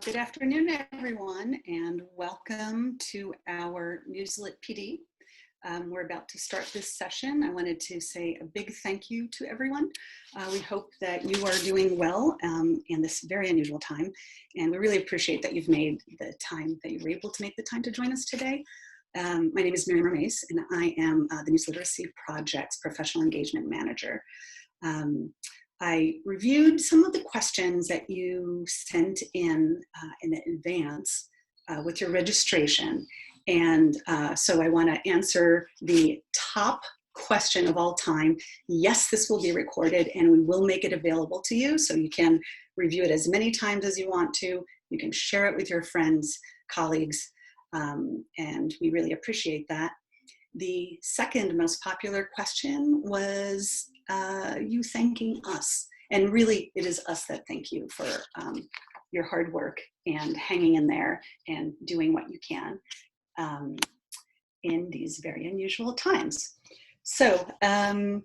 Good afternoon, everyone, and welcome to our Newslet PD. We're about to start this session. I wanted to say a big thank you to everyone. We hope that you are doing well in this very unusual time, and we really appreciate that you've made the time, that you were able to make the time to join us today. My name is Miriam Rameis, and I am the News Literacy Project's Professional Engagement Manager. I reviewed some of the questions that you sent in advance with your registration. And so I want to answer the top question of all time. Yes, this will be recorded and we will make it available to you so you can review it as many times as you want to. You can share it with your friends, colleagues, and we really appreciate that. The second most popular question was you thanking us. And really, it is us that thank you for your hard work and hanging in there and doing what you can in these very unusual times. So I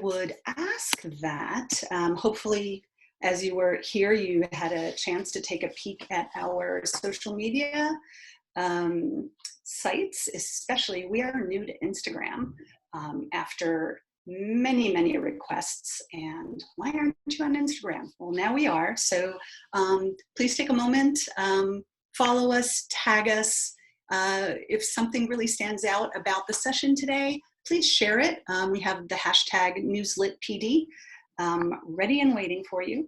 would ask that hopefully as you were here, you had a chance to take a peek at our social media sites, especially we are new to Instagram after many requests, and why aren't you on Instagram? Well, now we are, so please take a moment, follow us, tag us. If something really stands out about the session today, please share it. We have the hashtag NewsLitPD ready and waiting for you.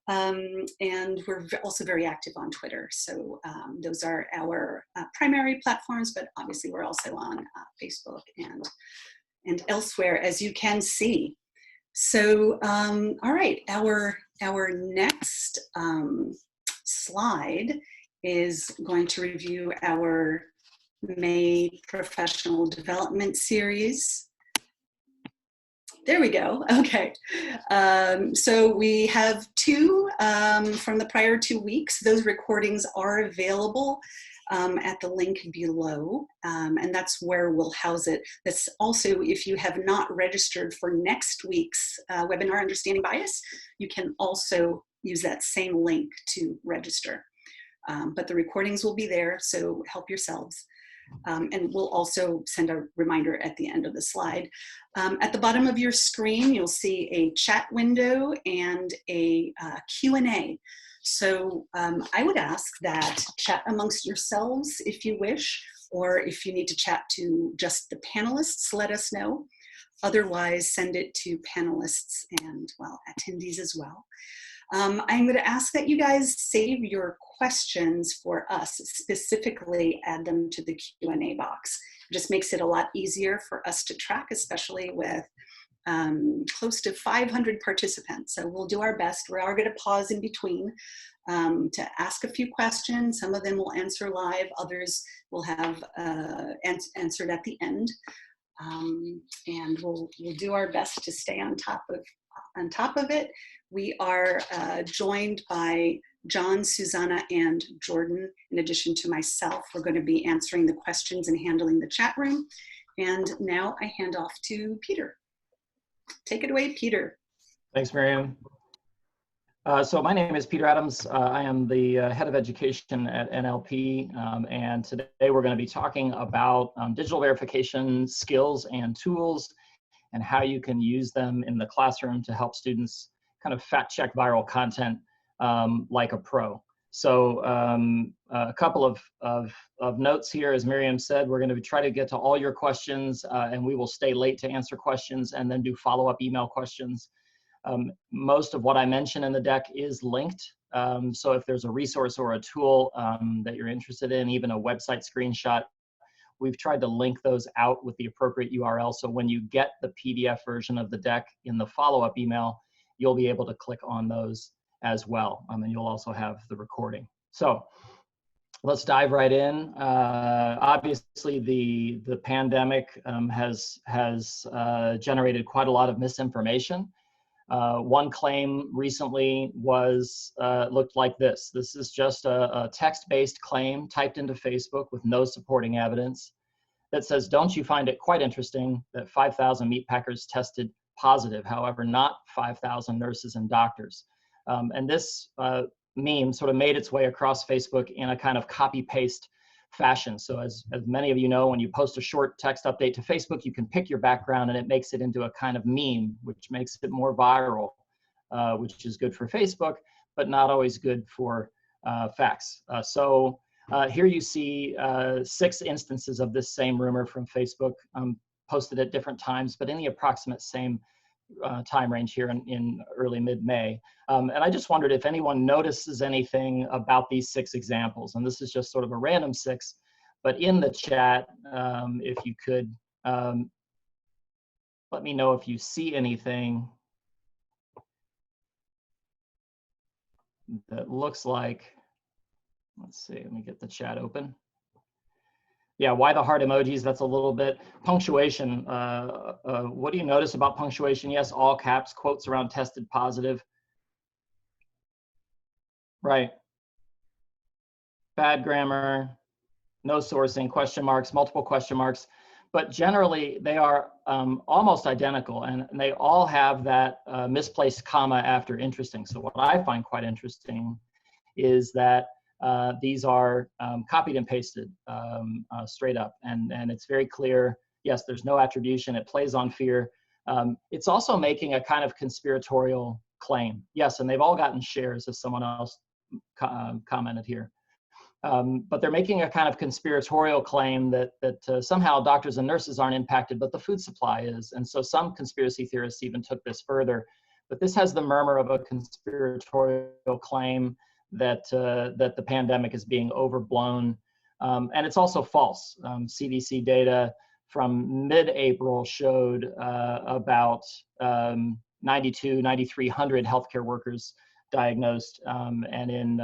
And we're also very active on Twitter. So those are our primary platforms, but obviously we're also on Facebook and elsewhere, as you can see. So, all right, our next slide is going to review our May Professional Development Series. There we go. Okay. So we have two from the prior 2 weeks. Those recordings are available at the link below, and that's where we'll house it. That's also, if you have not registered for next week's webinar, Understanding Bias, you can also use that same link to register. But the recordings will be there, so help yourselves. And we'll also send a reminder at the end of the slide. At the bottom of your screen, you'll see a chat window and a Q&A. So I would ask that chat amongst yourselves if you wish, or if you need to chat to just the panelists, let us know. Otherwise, send it to panelists and, well, attendees as well. I'm going to ask that you guys save your questions for us, specifically add them to the Q&A box. It just makes it a lot easier for us to track, especially with close to 500 participants. So we'll do our best. We are going to pause in between to ask a few questions. Some of them we'll answer live, others will have answered at the end. And we'll do our best to stay on top of it. We are joined by John, Susanna, and Jordan. In addition to myself, we're going to be answering the questions and handling the chat room. And now I hand off to Peter. Take it away, Peter. Thanks, Miriam. So my name is Peter Adams. I am the head of education at NLP, and today we're going to be talking about digital verification skills and tools and how you can use them in the classroom to help students kind of fact check viral content like a pro. So a couple of notes here. As Miriam said, we're going to try to get to all your questions, and we will stay late to answer questions and then do follow-up email questions. Most of what I mention in the deck is linked. So if there's a resource or a tool that you're interested in, even a website screenshot, we've tried to link those out with the appropriate URL. So when you get the PDF version of the deck in the follow-up email, you'll be able to click on those as well. And you'll also have the recording. So let's dive right in. Obviously, the pandemic has generated quite a lot of misinformation. One claim recently was looked like this. This is just a text-based claim typed into Facebook with no supporting evidence that says, "Don't you find it quite interesting that 5,000 meatpackers tested positive, however, not 5,000 nurses and doctors?" And this meme sort of made its way across Facebook in a kind of copy-paste fashion. So as many of you know, when you post a short text update to Facebook, you can pick your background and it makes it into a kind of meme, which makes it more viral, which is good for Facebook, but not always good for facts. Here you see 6 instances of this same rumor from Facebook, posted at different times, but in the approximate same time range here in early mid-May. And I just wondered if anyone notices anything about these 6 examples. And this is just sort of a random 6, but in the chat, if you could let me know if you see anything that looks like, let's see, let me get the chat open. Yeah, why the heart emojis? That's a little bit. Punctuation, what do you notice about punctuation? Yes, all caps, quotes around tested positive. Right. Bad grammar, no sourcing, question marks, multiple question marks. But generally, they are almost identical, and they all have that misplaced comma after interesting. So what I find quite interesting is that these are copied and pasted straight up, and it's very clear. Yes, there's no attribution. It plays on fear. It's also making a kind of conspiratorial claim. Yes, and they've all gotten shares, as someone else commented here. But they're making a kind of conspiratorial claim that somehow doctors and nurses aren't impacted, but the food supply is. And so some conspiracy theorists even took this further. But this has the murmur of a conspiratorial claim that the pandemic is being overblown. And it's also false. CDC data from mid-April showed about 9,300 healthcare workers diagnosed, and in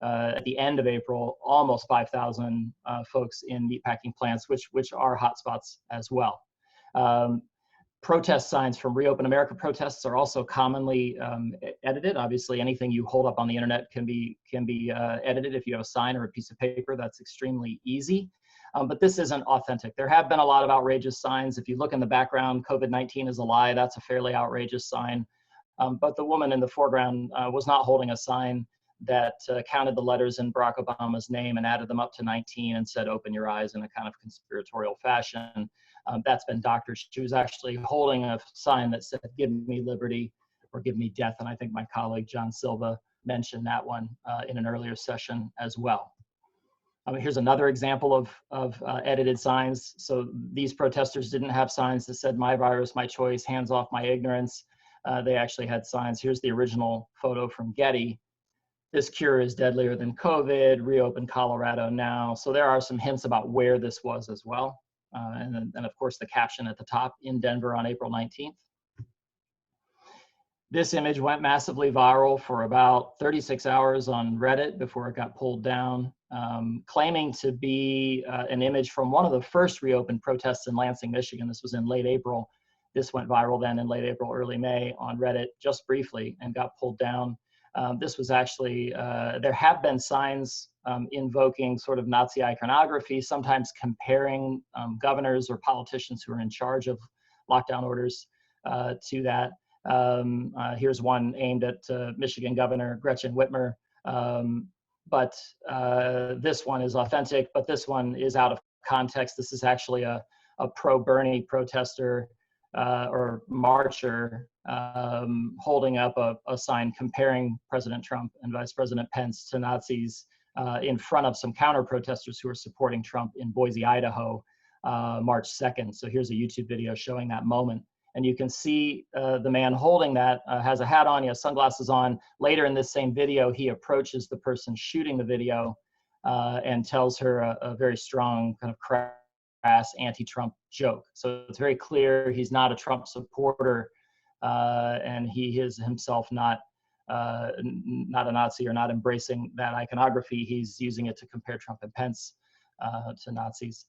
at the end of April, almost 5,000 folks in meatpacking plants, which are hotspots as well. Protest signs from Reopen America protests are also commonly edited. Obviously, anything you hold up on the internet can be edited. If you have a sign or a piece of paper, that's extremely easy. But this isn't authentic. There have been a lot of outrageous signs. If you look in the background, COVID-19 is a lie. That's a fairly outrageous sign. But the woman in the foreground was not holding a sign that counted the letters in Barack Obama's name and added them up to 19 and said, "Open your eyes," in a kind of conspiratorial fashion. That's been doctored. She was actually holding a sign that said, "Give me liberty," or "Give me death." And I think my colleague, John Silva, mentioned that one in an earlier session as well. Here's another example of edited signs. So these protesters didn't have signs that said, "My virus, my choice, hands off my ignorance." They actually had signs. Here's the original photo from Getty. "This cure is deadlier than COVID, reopen Colorado now." So there are some hints about where this was as well. And of course, the caption at the top, "In Denver on April 19th. This image went massively viral for about 36 hours on Reddit before it got pulled down, claiming to be an image from one of the first reopened protests in Lansing, Michigan. This was in late April. This went viral then in late April, early May on Reddit, just briefly, and got pulled down. This was actually, there have been signs invoking sort of Nazi iconography, sometimes comparing governors or politicians who are in charge of lockdown orders to that. Here's one aimed at Michigan Governor Gretchen Whitmer. But this one is authentic, but this one is out of context. This is actually a pro-Bernie protester or marcher holding up a sign comparing President Trump and Vice President Pence to Nazis in front of some counter protesters who are supporting Trump in Boise, Idaho, March 2nd. So here's a YouTube video showing that moment. And you can see the man holding that has a hat on, he has sunglasses on. Later in this same video, he approaches the person shooting the video and tells her a very strong kind of crass anti-Trump joke. So it's very clear he's not a Trump supporter, and he is himself not a Nazi or not embracing that iconography. He's using it to compare Trump and Pence to Nazis.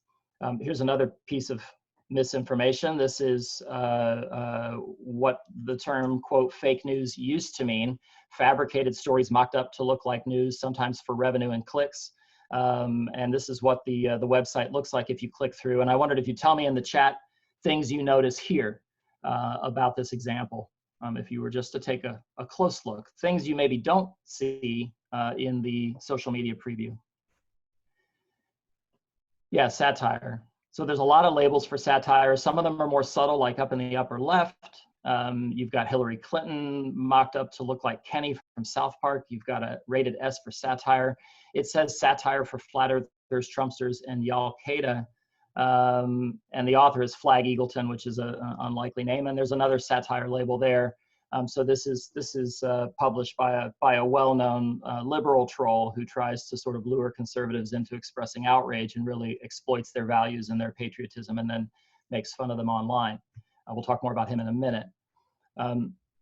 Here's another piece of misinformation. This is what the term, quote, fake news used to mean. Fabricated stories mocked up to look like news, sometimes for revenue and clicks. And this is what the website looks like if you click through. And I wondered if you tell me in the chat things you notice here about this example. if you were just to take a close look. Things you maybe don't see in the social media preview. Yeah, satire. So there's a lot of labels for satire. Some of them are more subtle, like up in the upper left. You've got Hillary Clinton mocked up to look like Kenny from South Park. You've got a rated S for satire. It says satire for flat earthers, Trumpsters, and Al-Qaeda. And the author is Flag Eagleton, which is an unlikely name. And there's another satire label there. So this is published by a well-known liberal troll who tries to sort of lure conservatives into expressing outrage and really exploits their values and their patriotism and then makes fun of them online. We'll talk more about him in a minute.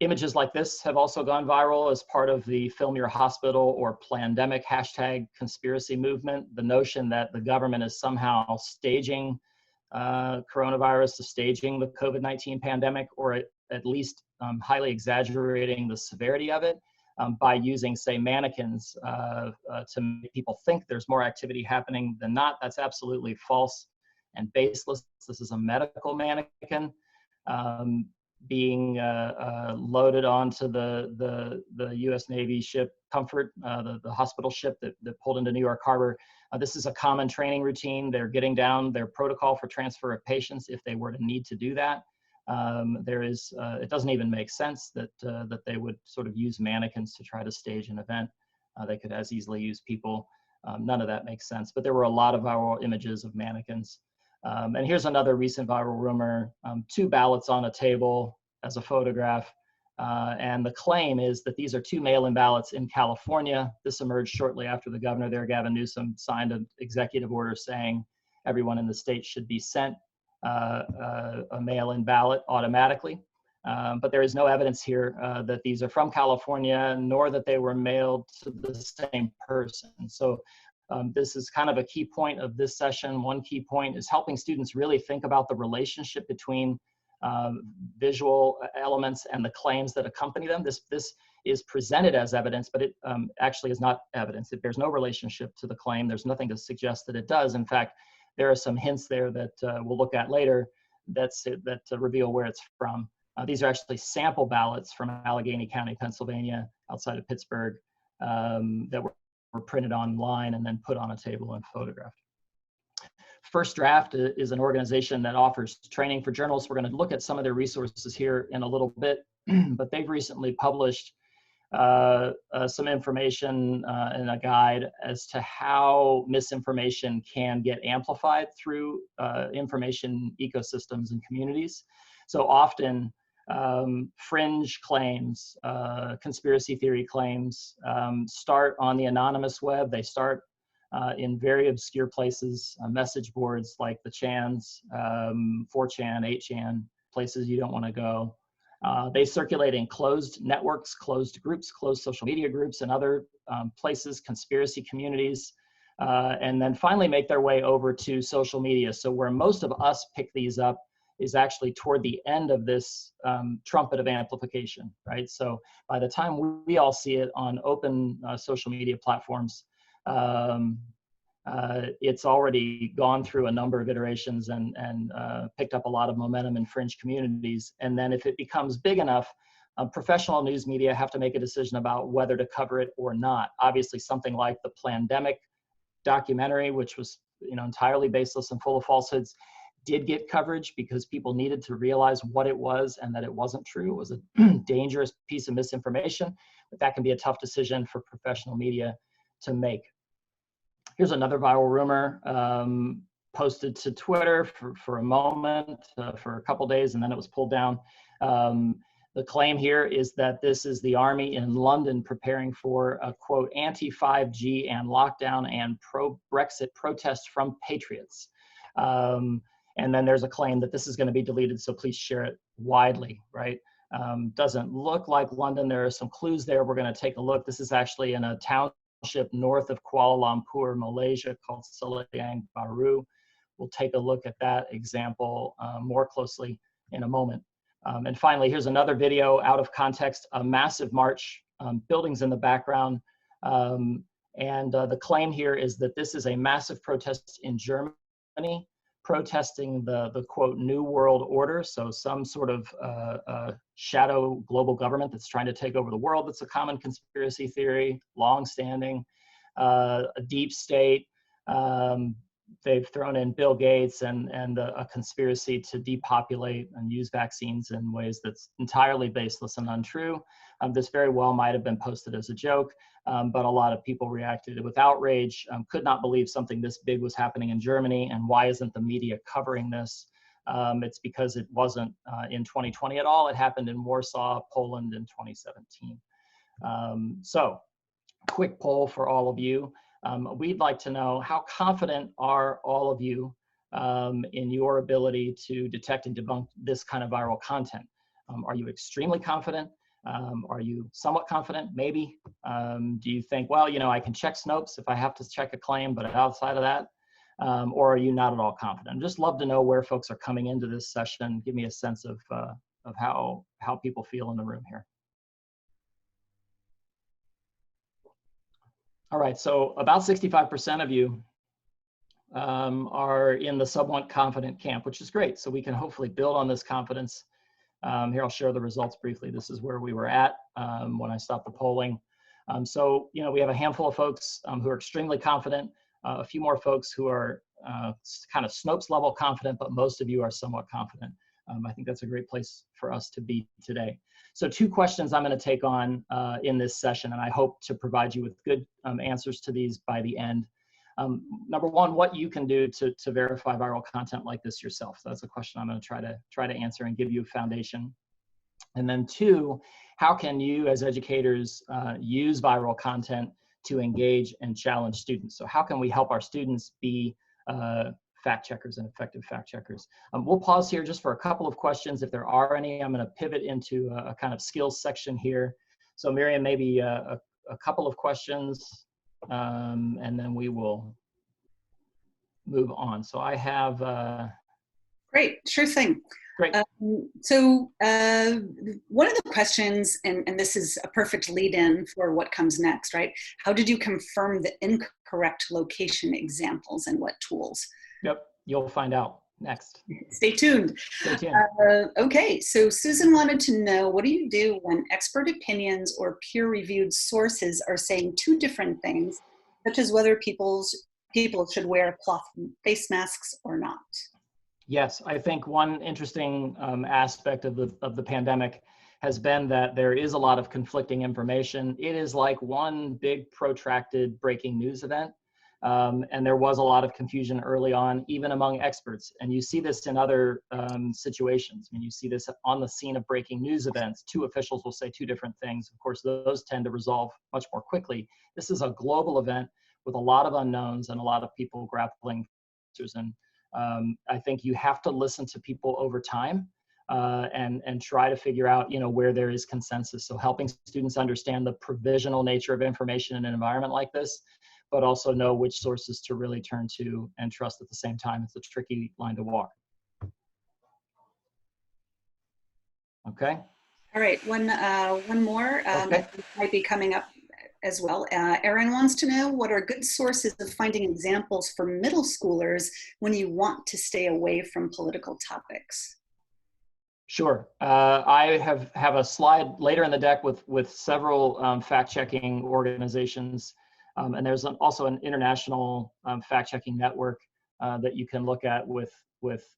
Images like this have also gone viral as part of the Film Your Hospital or Plandemic hashtag conspiracy movement. The notion that the government is somehow staging coronavirus, staging the COVID-19 pandemic, or at least highly exaggerating the severity of it by using, say, mannequins to make people think there's more activity happening than not. That's absolutely false and baseless. This is a medical mannequin being loaded onto the U.S. Navy ship Comfort, the hospital ship that pulled into New York Harbor. This is a common training routine. They're getting down their protocol for transfer of patients if they were to need to do that. It doesn't even make sense that they would sort of use mannequins to try to stage an event. They could as easily use people. None of that makes sense, but there were a lot of viral images of mannequins. And here's another recent viral rumor, 2 ballots on a table as a photograph. And the claim is that these are 2 mail-in ballots in California. This emerged shortly after the governor there, Gavin Newsom, signed an executive order saying everyone in the state should be sent a mail-in ballot automatically. But there is no evidence here that these are from California, nor that they were mailed to the same person. So this is kind of a key point of this session. One key point is helping students really think about the relationship between visual elements and the claims that accompany them. This is presented as evidence, but it actually is not evidence. It bears no relationship to the claim. There's nothing to suggest that it does. In fact, there are some hints there that we'll look at later that reveal where it's from. These are actually sample ballots from Allegheny County, Pennsylvania, outside of Pittsburgh, that were printed online and then put on a table and photographed. First Draft is an organization that offers training for journalists. We're going to look at some of their resources here in a little bit, but they've recently published some information and a guide as to how misinformation can get amplified through information ecosystems and communities. So often fringe claims, conspiracy theory claims start on the anonymous web. They start in very obscure places, message boards like the Chans, 4chan, 8chan, places you don't want to go. They circulate in closed networks, closed groups, closed social media groups, and other places, conspiracy communities, and then finally make their way over to social media. So where most of us pick these up is actually toward the end of this trumpet of amplification, right? So by the time we all see it on open social media platforms, it's already gone through a number of iterations and picked up a lot of momentum in fringe communities. And then if it becomes big enough, professional news media have to make a decision about whether to cover it or not. Obviously, something like the Plandemic documentary, which was entirely baseless and full of falsehoods, did get coverage because people needed to realize what it was and that it wasn't true. It was a dangerous piece of misinformation, but that can be a tough decision for professional media to make. Here's another viral rumor posted to Twitter for a moment, for a couple days, and then it was pulled down. The claim here is that this is the army in London preparing for a, quote, anti-5G and lockdown and pro-Brexit protest from patriots. And then there's a claim that this is going to be deleted, so please share it widely, right? Doesn't look like London. There are some clues there. We're going to take a look. This is actually in a township north of Kuala Lumpur, Malaysia, called Seliang Baru. We'll take a look at that example more closely in a moment. And finally, here's another video out of context, a massive march, buildings in the background. And the claim here is that this is a massive protest in Germany protesting the quote new world order, so some sort of shadow global government that's trying to take over the world. That's a common conspiracy theory, long-standing, a deep state. They've thrown in Bill Gates and a conspiracy to depopulate and use vaccines in ways that's entirely baseless and untrue. This very well might have been posted as a joke, but a lot of people reacted with outrage, could not believe something this big was happening in Germany, and why isn't the media covering this? It's because it wasn't in 2020 at all. It happened in Warsaw, Poland in 2017. So, quick poll for all of you. We'd like to know, how confident are all of you in your ability to detect and debunk this kind of viral content? Are you extremely confident? Are you somewhat confident? Maybe. Do you think, well, you know, I can check Snopes if I have to check a claim, but outside of that? Or are you not at all confident? I'd just love to know where folks are coming into this session. Give me a sense of how people feel in the room here. All right, so about 65% of you are in the somewhat confident camp, which is great. So we can hopefully build on this confidence. Here, I'll share the results briefly. This is where we were at when I stopped the polling. So, you know, we have a handful of folks who are extremely confident, a few more folks who are kind of Snopes level confident, but most of you are somewhat confident. I think that's a great place for us to be today. So 2 questions I'm going to take on in this session, and I hope to provide you with good answers to these by the end. Number 1, what you can do to verify viral content like this yourself. So that's a question I'm going to try to answer and give you a foundation. And then 2, how can you as educators use viral content to engage and challenge students? So how can we help our students be fact checkers and effective fact checkers? We'll pause here just for a couple of questions. If there are any, I'm going to pivot into a kind of skills section here. So Miriam, maybe a couple of questions, and then we will move on. So I have... Great, sure thing. Great. So one of the questions, and this is a perfect lead-in for what comes next, right? How did you confirm the incorrect location examples and what tools? Yep, you'll find out next. Stay tuned. Stay tuned. Okay, so Susan wanted to know, what do you do when expert opinions or peer-reviewed sources are saying 2 different things, such as whether people should wear cloth face masks or not? Yes, I think one interesting aspect of the pandemic has been that there is a lot of conflicting information. It is like one big protracted breaking news event. And there was a lot of confusion early on, even among experts. And you see this in other situations. I mean, you see this on the scene of breaking news events. 2 officials will say 2 different things. Of course, those tend to resolve much more quickly. This is a global event with a lot of unknowns and a lot of people grappling. And I think you have to listen to people over time and try to figure out, you know, where there is consensus. So helping students understand the provisional nature of information in an environment like this, but also know which sources to really turn to and trust at the same time. It's a tricky line to walk. Okay. All right, one more Okay. might be coming up as well. Erin wants to know, what are good sources of finding examples for middle schoolers when you want to stay away from political topics? Sure. I have a slide later in the deck with several fact-checking organizations. And there's also an international fact-checking network that you can look at with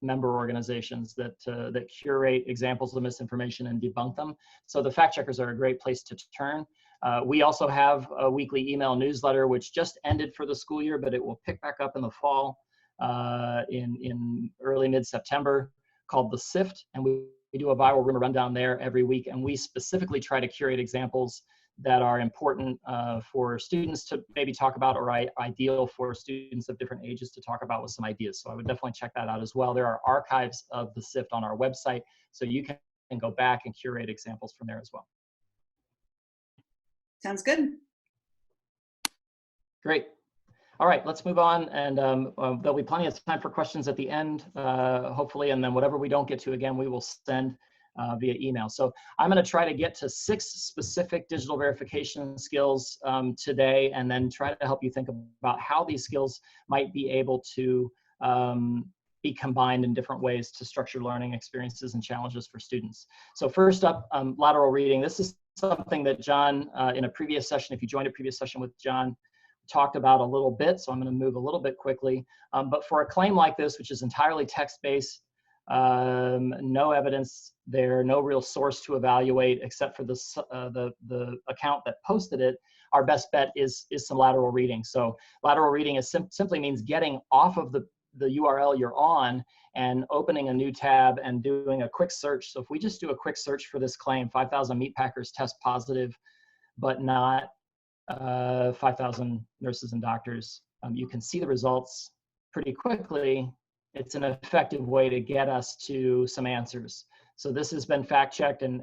member organizations that curate examples of misinformation and debunk them. So the fact checkers are a great place to turn. We also have a weekly email newsletter, which just ended for the school year, but it will pick back up in the fall in early mid-September, called The Sift. And we do a viral rumor rundown there every week. And we specifically try to curate examples that are important for students to maybe talk about, or ideal for students of different ages to talk about with some ideas. So I would definitely check that out as well. There are archives of The Sift on our website, so you can go back and curate examples from there as well. Sounds good. Great. All right, let's move on, and there'll be plenty of time for questions at the end, hopefully, and then whatever we don't get to, again, we will send via email. So I'm going to try to get to 6 specific digital verification skills today, and then try to help you think about how these skills might be able to be combined in different ways to structure learning experiences and challenges for students. So first up, lateral reading. This is something that John, in a previous session, if you joined a previous session with John, talked about a little bit, so I'm going to move a little bit quickly. But for a claim like this, which is entirely text-based, no evidence there, no real source to evaluate except for the account that posted it, our best bet is some lateral reading. So lateral reading is simply means getting off of the URL you're on and opening a new tab and doing a quick search. So if we just do a quick search for this claim, 5,000 meatpackers test positive, but not 5,000 nurses and doctors, you can see the results pretty quickly. It's an effective way to get us to some answers. So this has been fact-checked, and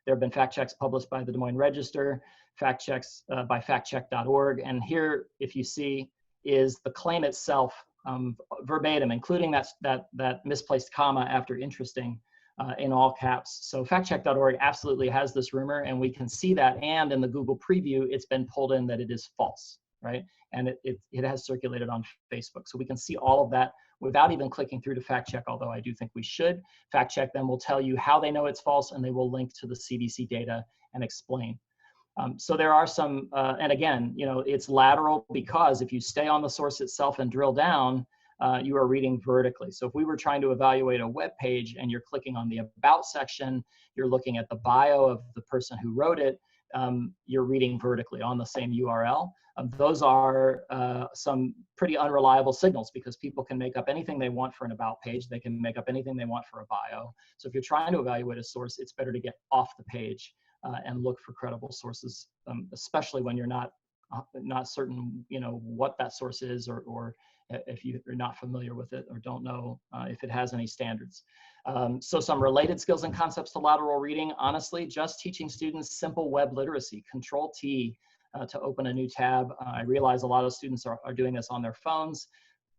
there have been fact checks published by the Des Moines Register, fact checks by factcheck.org. And here, if you see, is the claim itself verbatim, including that misplaced comma after interesting in all caps. So factcheck.org absolutely has this rumor, and we can see that. And in the Google preview, it's been pulled in that it is false, right? And it has circulated on Facebook. So we can see all of that without even clicking through to fact check, although I do think we should. Fact check then will tell you how they know it's false, and they will link to the CDC data and explain. So there are some, and again, you know, it's lateral because if you stay on the source itself and drill down, you are reading vertically. So if we were trying to evaluate a web page and you're clicking on the About section, you're looking at the bio of the person who wrote it, you're reading vertically on the same URL. Those are some pretty unreliable signals because people can make up anything they want for an About page. They can make up anything they want for a bio. So if you're trying to evaluate a source, it's better to get off the page and look for credible sources, especially when you're not certain, you know, what that source is, or if you're not familiar with it or don't know if it has any standards. So some related skills and concepts to lateral reading, honestly, just teaching students simple web literacy, Control-T to open a new tab. I realize a lot of students are doing this on their phones,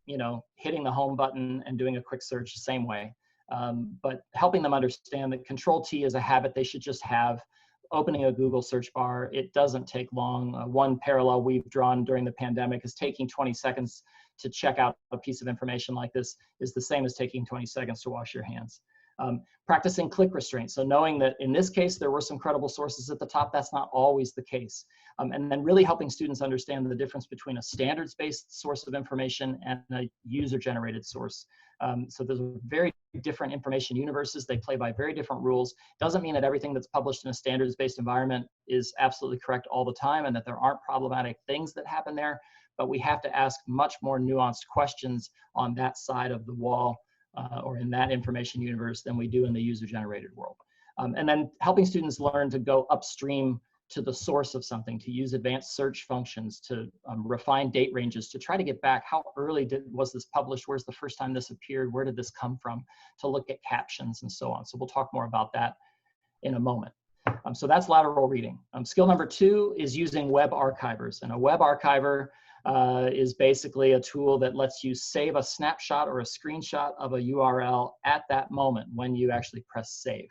you know, hitting the home button and doing a quick search the same way. But helping them understand that Control-T is a habit they should just have. Opening a Google search bar, it doesn't take long. One parallel we've drawn during the pandemic is taking 20 seconds to check out a piece of information like this is the same as taking 20 seconds to wash your hands. Practicing click restraint. So knowing that in this case, there were some credible sources at the top, that's not always the case. And then really helping students understand the difference between a standards-based source of information and a user-generated source. So there's very different information universes. They play by very different rules. Doesn't mean that everything that's published in a standards-based environment is absolutely correct all the time and that there aren't problematic things that happen there, but we have to ask much more nuanced questions on that side of the wall or in that information universe than we do in the user-generated world. And then helping students learn to go upstream to the source of something, to use advanced search functions, to refine date ranges, to try to get back how early was this published, where's the first time this appeared, where did this come from, to look at captions and so on. So we'll talk more about that in a moment. So that's lateral reading. Skill number 2 is using web archivers. And a web archiver is basically a tool that lets you save a snapshot or a screenshot of a URL at that moment when you actually press save.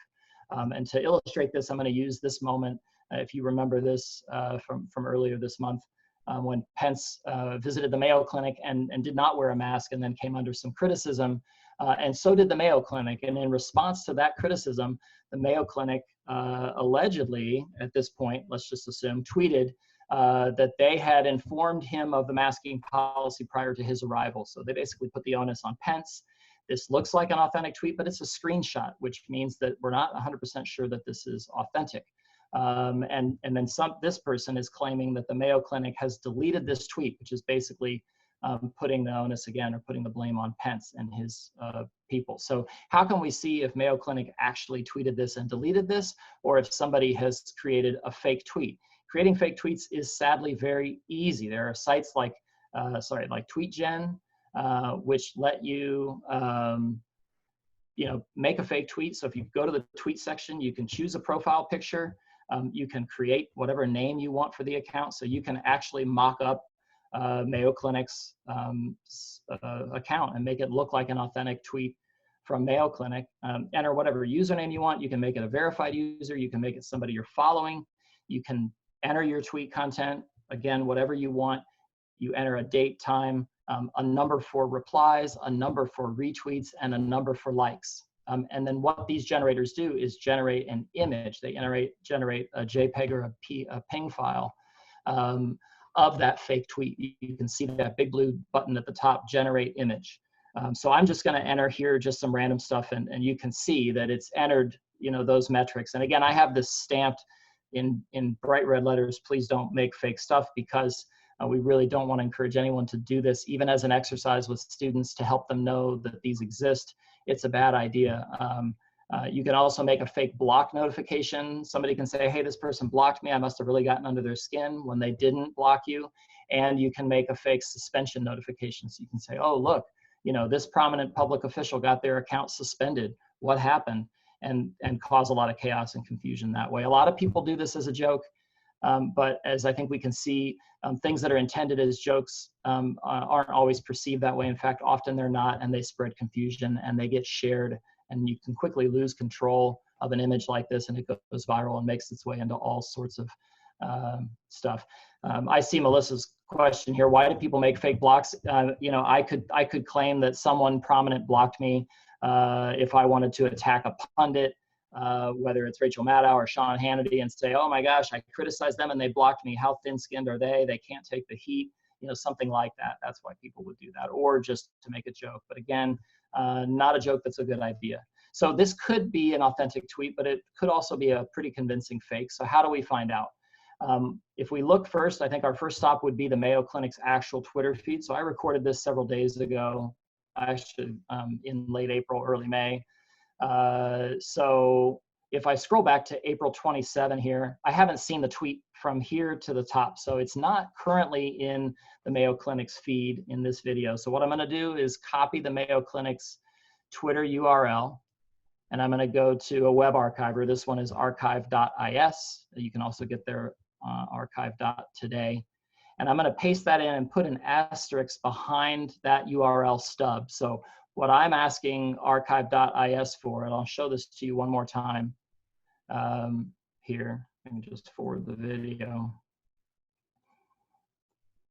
And to illustrate this, I'm going to use this moment. If you remember this from earlier this month, when Pence visited the Mayo Clinic and did not wear a mask and then came under some criticism, and so did the Mayo Clinic. And in response to that criticism, the Mayo Clinic allegedly, at this point, let's just assume, tweeted that they had informed him of the masking policy prior to his arrival. So they basically put the onus on Pence. This looks like an authentic tweet, but it's a screenshot, which means that we're not 100% sure that this is authentic. And then this person is claiming that the Mayo Clinic has deleted this tweet, which is basically putting the onus again, or putting the blame on Pence and his people. So how can we see if Mayo Clinic actually tweeted this and deleted this, or if somebody has created a fake tweet? Creating fake tweets is sadly very easy. There are sites like TweetGen, which let you make a fake tweet. So if you go to the tweet section, you can choose a profile picture. You can create whatever name you want for the account. So you can actually mock up Mayo Clinic's account and make it look like an authentic tweet from Mayo Clinic. Enter whatever username you want. You can make it a verified user. You can make it somebody you're following. You can enter your tweet content, again, whatever you want. You enter a date, time, a number for replies, a number for retweets, and a number for likes. And then what these generators do is generate an image. They generate a JPEG or a PNG file of that fake tweet. You can see that big blue button at the top, generate image. So I'm just going to enter here just some random stuff, and you can see that it's entered, you know, those metrics. And again, I have this stamped in bright red letters, please don't make fake stuff, because we really don't want to encourage anyone to do this, even as an exercise with students to help them know that these exist. It's a bad idea. You can also make a fake block notification. Somebody can say, hey, this person blocked me. I must have really gotten under their skin when they didn't block you. And you can make a fake suspension notification. So you can say, oh, look, you know, this prominent public official got their account suspended. What happened? And cause a lot of chaos and confusion that way. A lot of people do this as a joke, but as I think we can see, things that are intended as jokes aren't always perceived that way. In fact, often they're not, and they spread confusion and they get shared, and you can quickly lose control of an image like this, and it goes viral and makes its way into all sorts of stuff. I see Melissa's question here. Why do people make fake blocks? You know, I could claim that someone prominent blocked me if I wanted to attack a pundit, whether it's Rachel Maddow or Sean Hannity, and say, oh my gosh, I criticized them and they blocked me. How thin-skinned are they? They can't take the heat. You know, something like that. That's why people would do that, or just to make a joke. But again, not a joke that's a good idea. So this could be an authentic tweet, but it could also be a pretty convincing fake. So how do we find out? If we look first, I think our first stop would be the Mayo Clinic's actual Twitter feed. So I recorded this several days ago, actually in late April, early May. So if I scroll back to April 27 here, I haven't seen the tweet from here to the top. So it's not currently in the Mayo Clinic's feed in this video. So what I'm going to do is copy the Mayo Clinic's Twitter URL, and I'm going to go to a web archiver. This one is archive.is. You can also get their archive.today. And I'm going to paste that in and put an asterisk behind that URL stub. So what I'm asking archive.is for, and I'll show this to you one more time here. Let me just forward the video.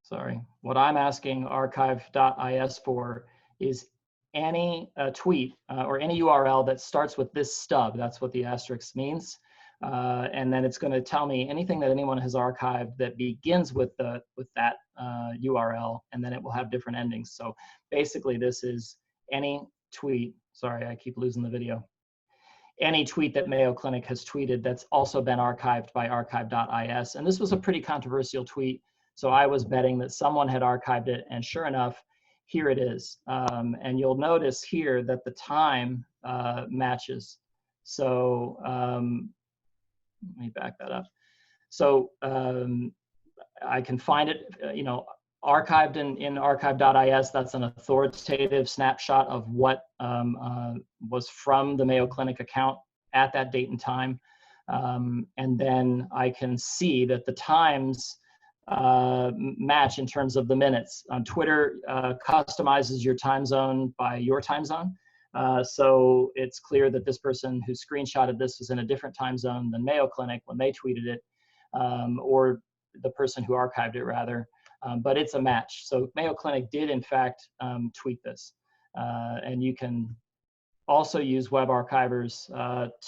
Sorry. What I'm asking archive.is for is any tweet or any URL that starts with this stub. That's what the asterisk means. And then it's going to tell me anything that anyone has archived that begins with that URL, and then it will have different endings. So basically this is any tweet, sorry, I keep losing the video. Any tweet that Mayo Clinic has tweeted that's also been archived by archive.is. And this was a pretty controversial tweet, so I was betting that someone had archived it, and sure enough, here it is. And you'll notice here that the time matches. So let me back that up. So I can find it, you know, archived in archive.is. That's an authoritative snapshot of what was from the Mayo Clinic account at that date and time. And then I can see that the times match in terms of the minutes. Twitter customizes your time zone by your time zone. So it's clear that this person who screenshotted this was in a different time zone than Mayo Clinic when they tweeted it, or the person who archived it rather, but it's a match. So Mayo Clinic did in fact tweet this. And you can also use web archivers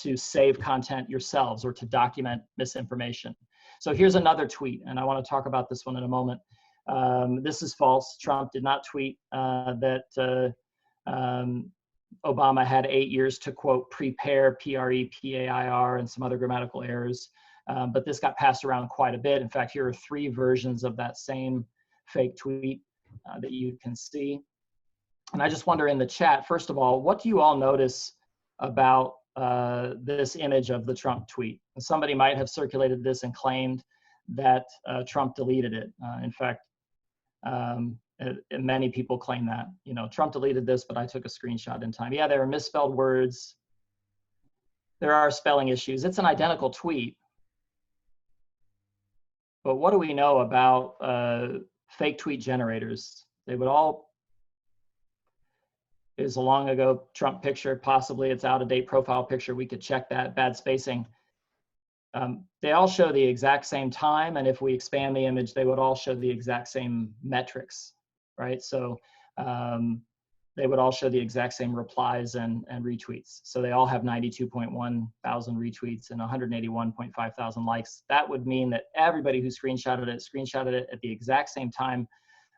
to save content yourselves or to document misinformation. So here's another tweet, and I want to talk about this one in a moment. This is false. Trump did not tweet that Obama had 8 years to, quote, prepare, P-R-E-P-A-I-R, and some other grammatical errors. But this got passed around quite a bit. In fact, here are 3 versions of that same fake tweet that you can see. And I just wonder in the chat, first of all, what do you all notice about this image of the Trump tweet? Somebody might have circulated this and claimed that Trump deleted it. In fact, many people claim that, you know, Trump deleted this, but I took a screenshot in time. Yeah, there are misspelled words. There are spelling issues. It's an identical tweet. But what do we know about fake tweet generators? They would all, is a long ago Trump picture, possibly it's out of date profile picture. We could check that, bad spacing. They all show the exact same time, and if we expand the image, they would all show the exact same metrics, right? So they would all show the exact same replies and retweets. So they all have 92.1 thousand retweets and 181.5 thousand likes. That would mean that everybody who screenshotted it at the exact same time,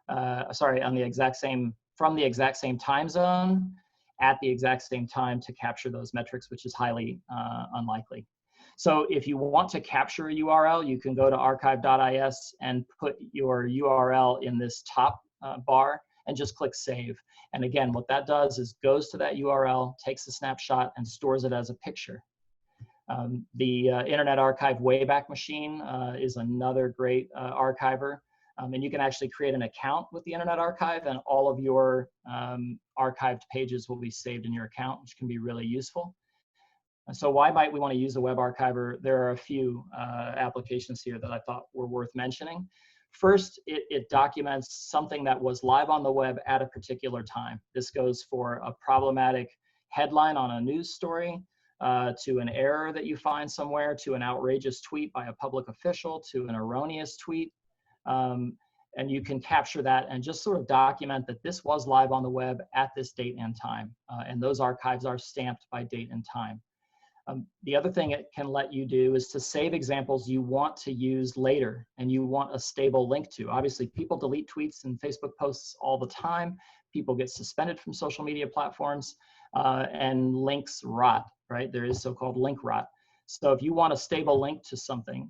on the exact same, from the exact same time zone at the exact same time to capture those metrics, which is highly unlikely. So if you want to capture a URL, you can go to archive.is and put your URL in this top bar and just click save. And again, what that does is goes to that URL, takes a snapshot, and stores it as a picture. The Internet Archive Wayback Machine is another great archiver. And you can actually create an account with the Internet Archive, and all of your archived pages will be saved in your account, which can be really useful. So why might we want to use a web archiver? There are a few applications here that I thought were worth mentioning. First, it documents something that was live on the web at a particular time. This goes for a problematic headline on a news story, to an error that you find somewhere, to an outrageous tweet by a public official, to an erroneous tweet. And you can capture that and just sort of document that this was live on the web at this date and time. And those archives are stamped by date and time. The other thing it can let you do is to save examples you want to use later and you want a stable link to. Obviously, people delete tweets and Facebook posts all the time. People get suspended from social media platforms, and links rot, right? There is so-called link rot. So if you want a stable link to something,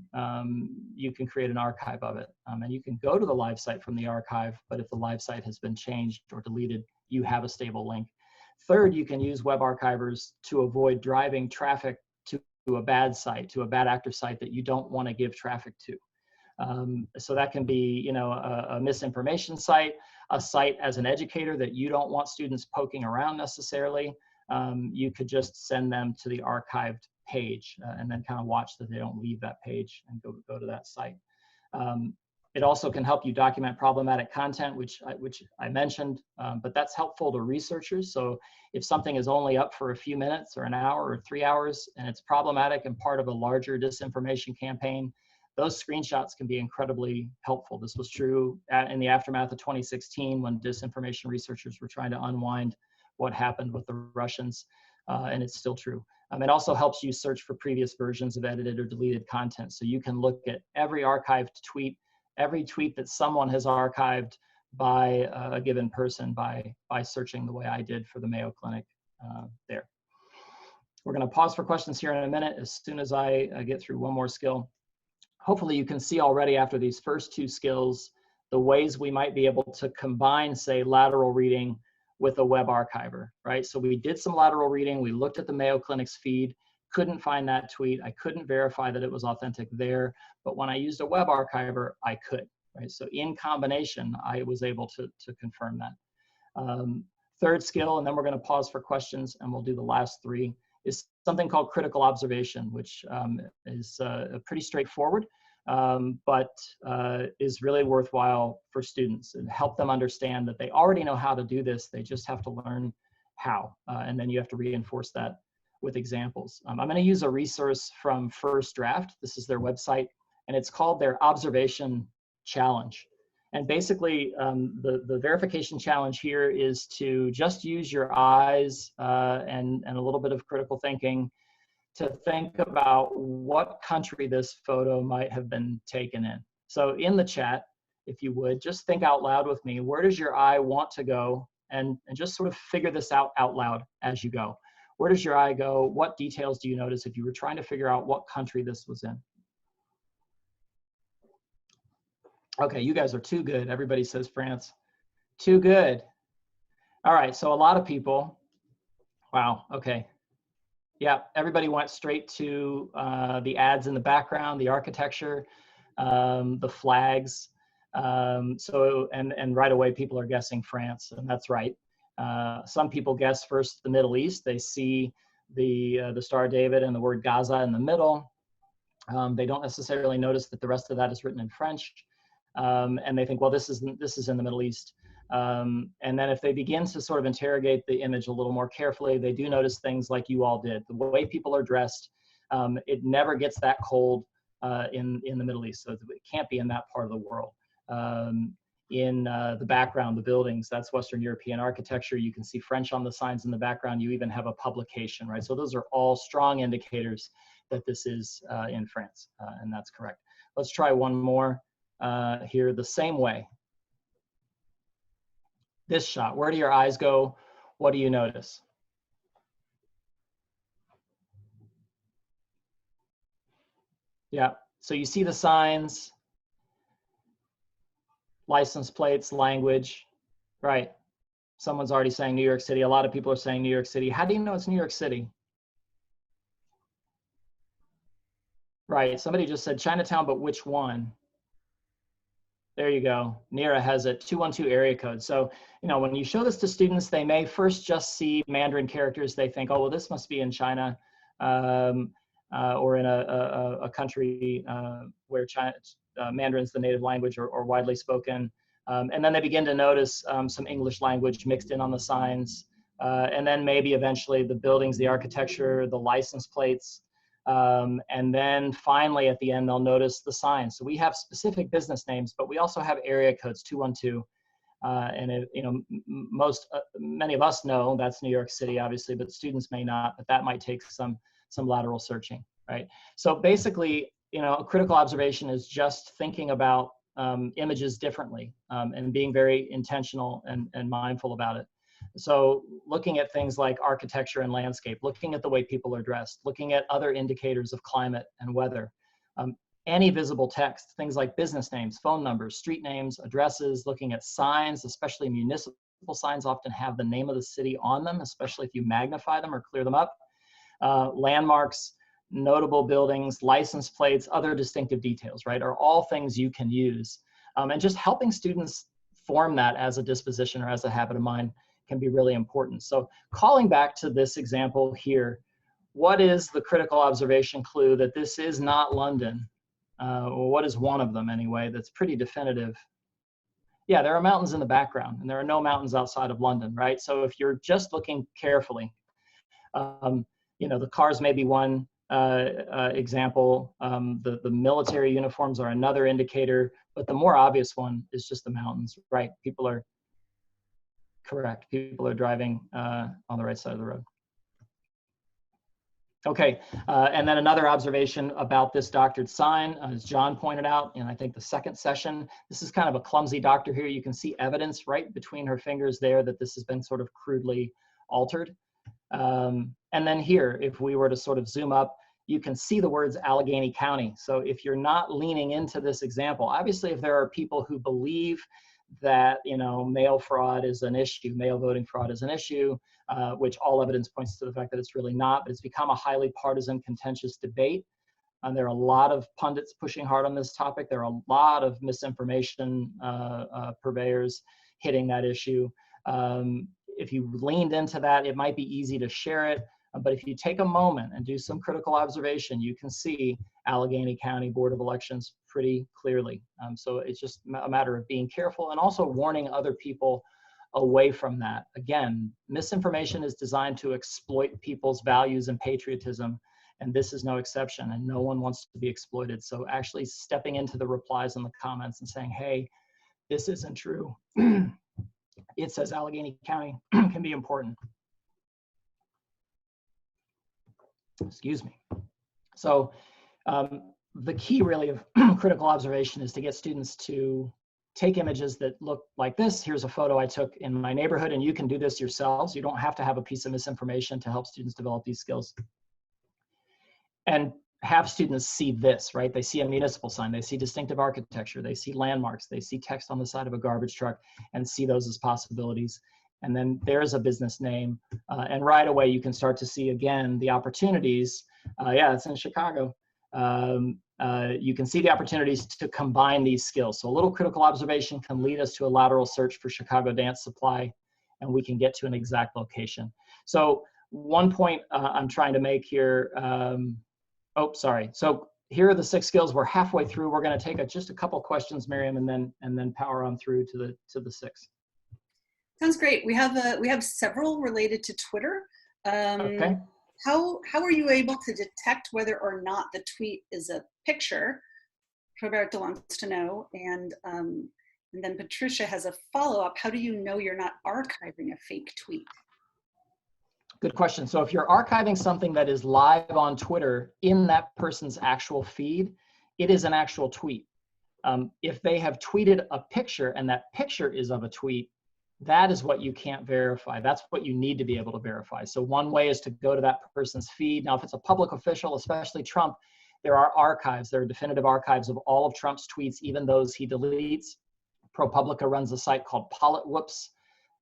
you can create an archive of it. And you can go to the live site from the archive, but if the live site has been changed or deleted, you have a stable link. Third, you can use web archivers to avoid driving traffic to a bad site, to a bad actor site that you don't want to give traffic to. So that can be, a misinformation site, a site as an educator that you don't want students poking around necessarily. You could just send them to the archived page and then kind of watch that they don't leave that page and go to that site. It also can help you document problematic content, which I mentioned, but that's helpful to researchers. So if something is only up for a few minutes or an hour or 3 hours and it's problematic and part of a larger disinformation campaign, those screenshots can be incredibly helpful. This was true in the aftermath of 2016 when disinformation researchers were trying to unwind what happened with the Russians, and it's still true. It also helps you search for previous versions of edited or deleted content. So you can look at every archived tweet, every tweet that someone has archived by a given person by searching the way I did for the Mayo Clinic there. We're going to pause for questions here in a minute as soon as I get through one more skill. Hopefully you can see already after these first two skills the ways we might be able to combine, say, lateral reading with a web archiver, right? So we did some lateral reading, we looked at the Mayo Clinic's feed, couldn't find that tweet, I couldn't verify that it was authentic there, but when I used a web archiver, I could, right? So in combination, I was able to confirm that. Third skill, and then we're gonna pause for questions and we'll do the last three, is something called critical observation, which is pretty straightforward, but is really worthwhile for students and help them understand that they already know how to do this, they just have to learn how, and then you have to reinforce that with examples. I'm going to use a resource from First Draft. This is their website, and it's called their Observation Challenge. And basically, the verification challenge here is to just use your eyes and a little bit of critical thinking to think about what country this photo might have been taken in. So in the chat, if you would, just think out loud with me. Where does your eye want to go? And just sort of figure this out loud as you go. Where does your eye go? What details do you notice if you were trying to figure out what country this was in? Okay, you guys are too good. Everybody says France. Too good. All right, so a lot of people, wow, okay. Yeah, everybody went straight to the ads in the background, the architecture, the flags. And right away people are guessing France, and that's right. Some people guess first the Middle East. They see the Star of David and the word Gaza in the middle. They don't necessarily notice that the rest of that is written in French. And they think, well, this is in the Middle East. And then if they begin to sort of interrogate the image a little more carefully, they do notice things like you all did. The way people are dressed, it never gets that cold in the Middle East, so it can't be in that part of the world. in the background, the buildings. That's Western European architecture. You can see French on the signs in the background. You even have a publication, right? So those are all strong indicators that this is in France, and that's correct. Let's try one more here the same way. This shot, where do your eyes go? What do you notice? Yeah, so you see the signs, license plates, language, right? Someone's already saying New York City. A lot of people are saying New York City. How do you know it's New York City? Right, somebody just said Chinatown, but which one? There you go. Nira has a 212 area code. So, you know, when you show this to students, they may first just see Mandarin characters. They think, oh, well, this must be in China or in a country where China, Mandarin's the native language or widely spoken. And then they begin to notice some English language mixed in on the signs. And then maybe eventually the buildings, the architecture, the license plates. And then finally at the end, they'll notice the signs. So we have specific business names, but we also have area codes 212. And you know, many of us know that's New York City, obviously, but students may not, but that might take some lateral searching, right? So basically, you know, a critical observation is just thinking about images differently and being very intentional and mindful about it. So looking at things like architecture and landscape, looking at the way people are dressed, looking at other indicators of climate and weather, any visible text, things like business names, phone numbers, street names, addresses, looking at signs, especially municipal signs often have the name of the city on them, especially if you magnify them or clear them up, landmarks, notable buildings, license plates, other distinctive details, right, are all things you can use. And just helping students form that as a disposition or as a habit of mind can be really important. So calling back to this example here, what is the critical observation clue that this is not London? Or what is one of them anyway that's pretty definitive? Yeah, there are mountains in the background and there are no mountains outside of London, right? So if you're just looking carefully, you know, the cars may be one example, the military uniforms are another indicator, but the more obvious one is just the mountains, right? People are correct. People are driving on the right side of the road. Okay, and then another observation about this doctored sign, as John pointed out in I think the second session, this is kind of a clumsy doctor here. You can see evidence right between her fingers there that this has been sort of crudely altered. And then here, if we were to sort of zoom up, you can see the words Allegheny County. So if you're not leaning into this example, obviously if there are people who believe that, you know, mail fraud is an issue, mail voting fraud is an issue, which all evidence points to the fact that it's really not, but it's become a highly partisan, contentious debate. And there are a lot of pundits pushing hard on this topic. There are a lot of misinformation purveyors hitting that issue. If you leaned into that, it might be easy to share it. But if you take a moment and do some critical observation, you can see Allegheny County Board of Elections pretty clearly. So it's just a matter of being careful and also warning other people away from that. Again, misinformation is designed to exploit people's values and patriotism, and this is no exception, and no one wants to be exploited. So actually stepping into the replies and the comments and saying, hey, this isn't true. It says Allegheny County can be important. Excuse me. So the key really of critical observation is to get students to take images that look like this. Here's a photo I took in my neighborhood, and you can do this yourselves. You don't have to have a piece of misinformation to help students develop these skills. And have students see this, right? They see a municipal sign, they see distinctive architecture, they see landmarks, they see text on the side of a garbage truck and see those as possibilities. And then there's a business name. And right away, you can start to see, again, the opportunities. Yeah, it's in Chicago. You can see the opportunities to combine these skills. So a little critical observation can lead us to a lateral search for Chicago dance supply, and we can get to an exact location. So one point I'm trying to make here, oh, sorry. So here are the 6 skills. We're halfway through. We're going to take just a couple questions, Miriam, and then power on through to the 6. Sounds great. We have several related to Twitter. Okay. How are you able to detect whether or not the tweet is a picture? Roberto wants to know. And And then Patricia has a follow-up. How do you know you're not archiving a fake tweet? Good question. So if you're archiving something that is live on Twitter in that person's actual feed, it is an actual tweet. If they have tweeted a picture and that picture is of a tweet, that is what you can't verify. That's what you need to be able to verify. So one way is to go to that person's feed. Now, if it's a public official, especially Trump, there are archives. There are definitive archives of all of Trump's tweets, even those he deletes. ProPublica runs a site called PolitWhoops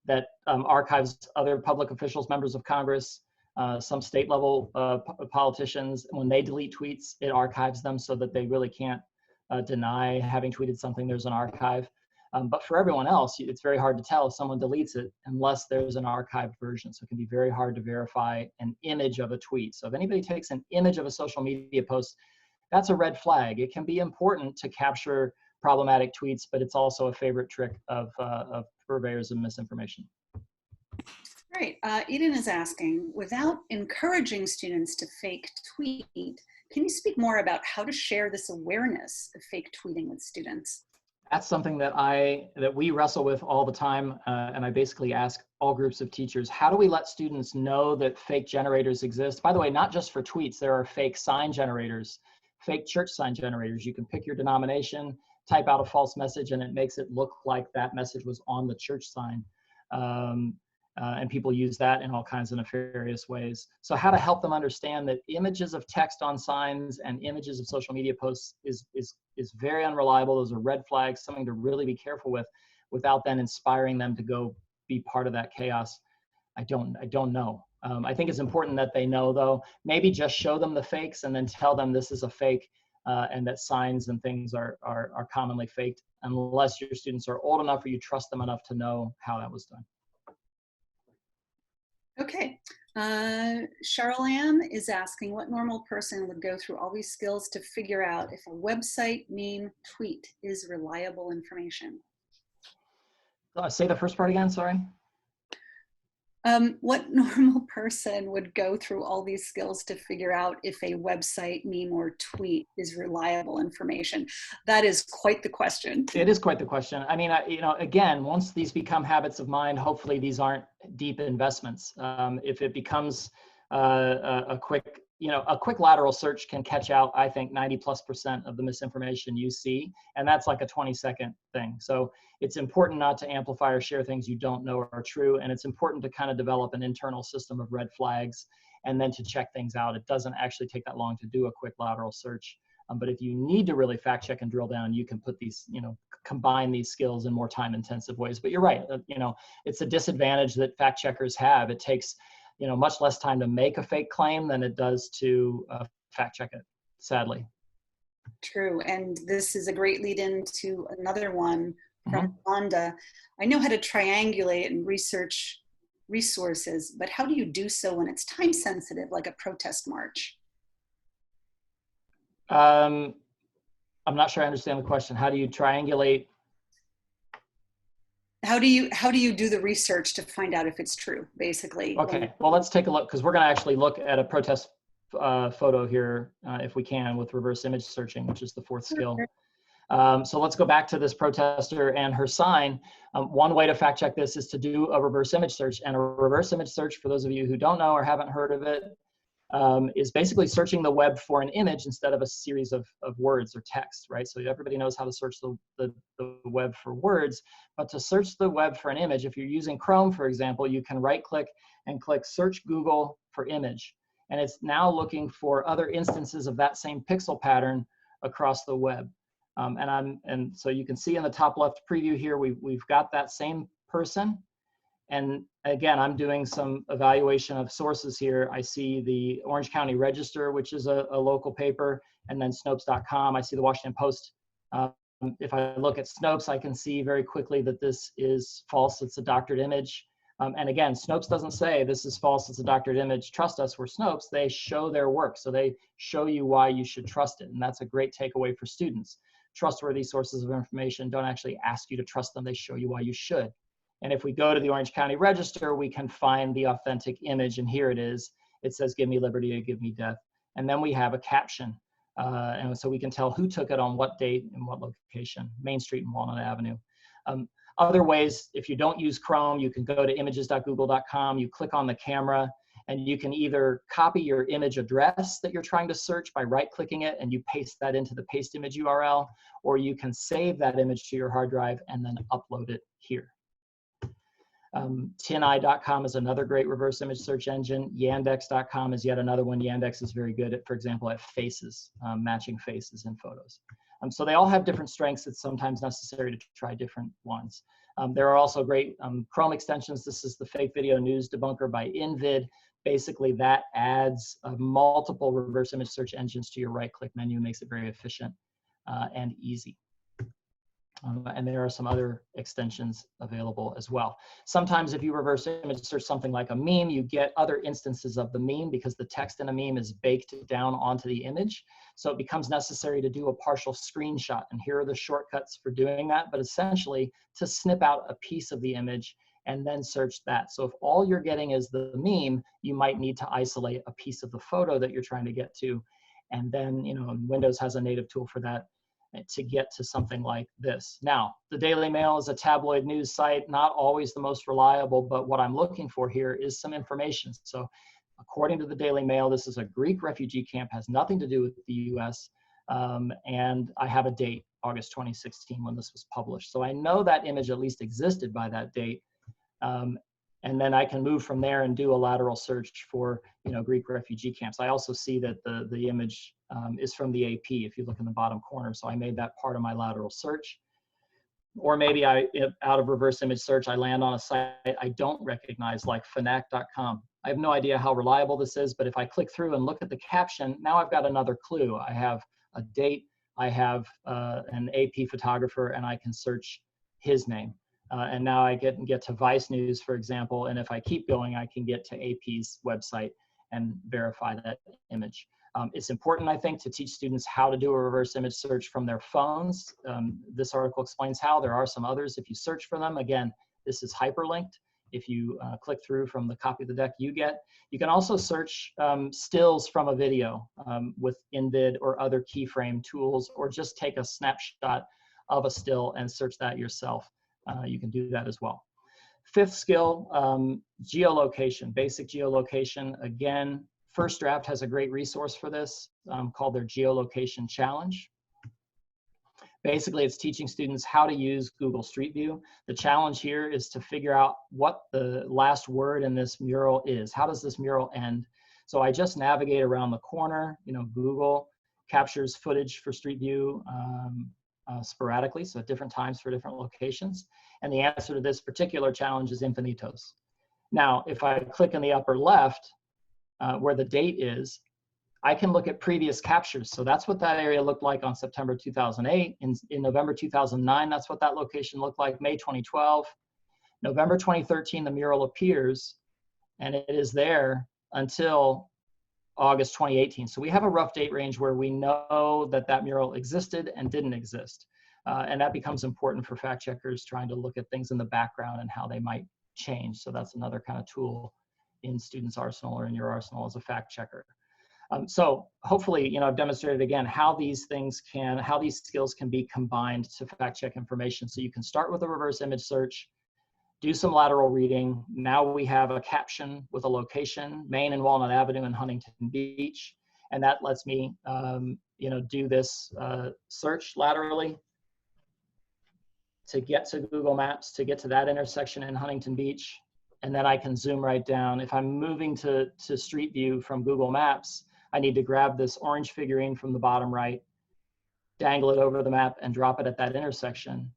that archives other public officials, members of Congress, some state level politicians. When they delete tweets, it archives them so that they really can't deny having tweeted something. There's an archive. But for everyone else, it's very hard to tell if someone deletes it unless there's an archived version. So it can be very hard to verify an image of a tweet. So if anybody takes an image of a social media post, that's a red flag. It can be important to capture problematic tweets, but it's also a favorite trick of purveyors of misinformation. Right. Eden is asking, without encouraging students to fake tweet, can you speak more about how to share this awareness of fake tweeting with students? That's something that we wrestle with all the time, and I basically ask all groups of teachers, how do we let students know that fake generators exist? By the way, not just for tweets, there are fake sign generators, fake church sign generators. You can pick your denomination, type out a false message, and it makes it look like that message was on the church sign. And people use that in all kinds of nefarious ways. So how to help them understand that images of text on signs and images of social media posts is very unreliable. Those are red flags, something to really be careful with, without then inspiring them to go be part of that chaos. I don't know. I think it's important that they know, though. Maybe just show them the fakes and then tell them this is a fake, and that signs and things are commonly faked, unless your students are old enough or you trust them enough to know how that was done. Okay. Cheryl Ann is asking, what normal person would go through all these skills to figure out if a website, meme, tweet is reliable information? Say the first part again, sorry. What normal person would go through all these skills to figure out if a website, meme, or tweet is reliable information? That is quite the question. It is quite the question. I mean, again, once these become habits of mind, hopefully these aren't deep investments. If it becomes a quick lateral search can catch out, I think, 90+% of the misinformation you see, and that's like a 20-second thing. So it's important not to amplify or share things you don't know are true, and it's important to kind of develop an internal system of red flags and then to check things out. It doesn't actually take that long to do a quick lateral search. But if you need to really fact check and drill down, you can put these, combine these skills in more time-intensive ways. But you're right, it's a disadvantage that fact checkers have. It takes much less time to make a fake claim than it does to fact check it, sadly. True, and this is a great lead into another one from Rhonda. I know how to triangulate and research resources, but how do you do so when it's time sensitive, like a protest march? I'm not sure I understand the question. How do you triangulate? How do you do the research to find out if it's true, basically? Okay, well, let's take a look, because we're going to actually look at a protest photo here, if we can, with reverse image searching, which is the fourth skill. So let's go back to this protester and her sign. One way to fact check this is to do a reverse image search. And a reverse image search, for those of you who don't know or haven't heard of it, is basically searching the web for an image instead of a series of words or text, right? So everybody knows how to search the web for words, but to search the web for an image, if you're using Chrome, for example, you can right click and click Search Google for Image. And it's now looking for other instances of that same pixel pattern across the web. And so you can see in the top left preview here, we've got that same person. And again, I'm doing some evaluation of sources here. I see the Orange County Register, which is a local paper, and then Snopes.com. I see the Washington Post. If I look at Snopes, I can see very quickly that this is false. It's a doctored image. And again, Snopes doesn't say this is false, it's a doctored image, trust us, we're Snopes. They show their work. So they show you why you should trust it. And that's a great takeaway for students. Trustworthy sources of information don't actually ask you to trust them. They show you why you should. And if we go to the Orange County Register, we can find the authentic image, and here it is. It says, "Give me liberty or give me death." And then we have a caption. And so we can tell who took it on what date and what location, Main Street and Walnut Avenue. Other ways, if you don't use Chrome, you can go to images.google.com, you click on the camera, and you can either copy your image address that you're trying to search by right-clicking it, and you paste that into the paste image URL, or you can save that image to your hard drive and then upload it here. TinEye.com is another great reverse image search engine. Yandex.com is yet another one. Yandex is very good at, for example, at faces, matching faces in photos. So they all have different strengths. It's sometimes necessary to try different ones. There are also great Chrome extensions. This is the Fake Video News Debunker by InVid. Basically, that adds multiple reverse image search engines to your right-click menu, makes it very efficient and easy. And there are some other extensions available as well. Sometimes if you reverse image search something like a meme, you get other instances of the meme because the text in a meme is baked down onto the image. So it becomes necessary to do a partial screenshot. And here are the shortcuts for doing that, but essentially to snip out a piece of the image and then search that. So if all you're getting is the meme, you might need to isolate a piece of the photo that you're trying to get to. And then, Windows has a native tool for that to get to something like this. Now, the Daily Mail is a tabloid news site, not always the most reliable, but what I'm looking for here is some information. So according to the Daily Mail, this is a Greek refugee camp, has nothing to do with the US, and I have a date, August 2016, when this was published. So I know that image at least existed by that date, and then I can move from there and do a lateral search for Greek refugee camps. I also see that the image is from the AP if you look in the bottom corner. So I made that part of my lateral search. Or maybe out of reverse image search, I land on a site I don't recognize, like Fnac.com. I have no idea how reliable this is, but if I click through and look at the caption, now I've got another clue. I have a date, I have an AP photographer, and I can search his name. And now I get to Vice News, for example, and if I keep going, I can get to AP's website and verify that image. It's important, I think, to teach students how to do a reverse image search from their phones. This article explains how. There are some others. If you search for them, again, this is hyperlinked. If you click through from the copy of the deck you get, you can also search stills from a video with InVid or other keyframe tools, or just take a snapshot of a still and search that yourself. You can do that as well. Fifth skill, geolocation, basic geolocation. Again, First Draft has a great resource for this called their Geolocation Challenge. Basically, it's teaching students how to use Google Street View. The challenge here is to figure out what the last word in this mural is. How does this mural end? So I just navigate around the corner. Google captures footage for Street View sporadically, so at different times for different locations. And the answer to this particular challenge is infinitos. Now, if I click in the upper left, where the date is, I can look at previous captures. So that's what that area looked like on September 2008. In November 2009, that's what that location looked like. May 2012. November 2013, the mural appears, and it is there until August 2018. So we have a rough date range where we know that that mural existed and didn't exist. And that becomes important for fact checkers trying to look at things in the background and how they might change. So that's another kind of tool in students' arsenal or in your arsenal as a fact checker. So hopefully, I've demonstrated again how these skills can be combined to fact check information. So you can start with a reverse image search, do some lateral reading. Now we have a caption with a location, Main and Walnut Avenue in Huntington Beach. And that lets me, do this search laterally to get to Google Maps, to get to that intersection in Huntington Beach. And then I can zoom right down. If I'm moving to Street View from Google Maps, I need to grab this orange figurine from the bottom right, dangle it over the map, and drop it at that intersection.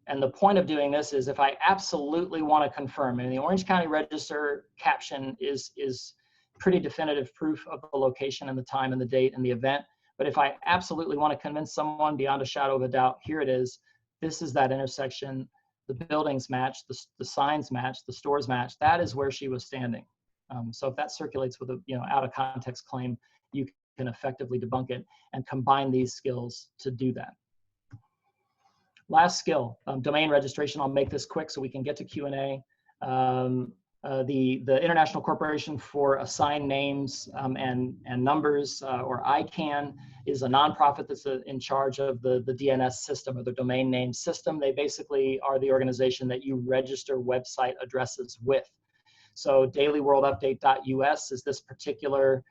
And the point of doing this is if I absolutely want to confirm, and the Orange County Register caption is pretty definitive proof of the location and the time and the date and the event. But if I absolutely want to convince someone beyond a shadow of a doubt, here it is. This is that intersection. The buildings match, the signs match, the stores match. That is where she was standing. So if that circulates with a out of context claim, you can effectively debunk it and combine these skills to do that. Last skill, domain registration. I'll make this quick so we can get to Q&A. The International Corporation for Assigned Names and Numbers, or ICANN, is a nonprofit that's in charge of the DNS system, or the domain name system. They basically are the organization that you register website addresses with. So dailyworldupdate.us is this particular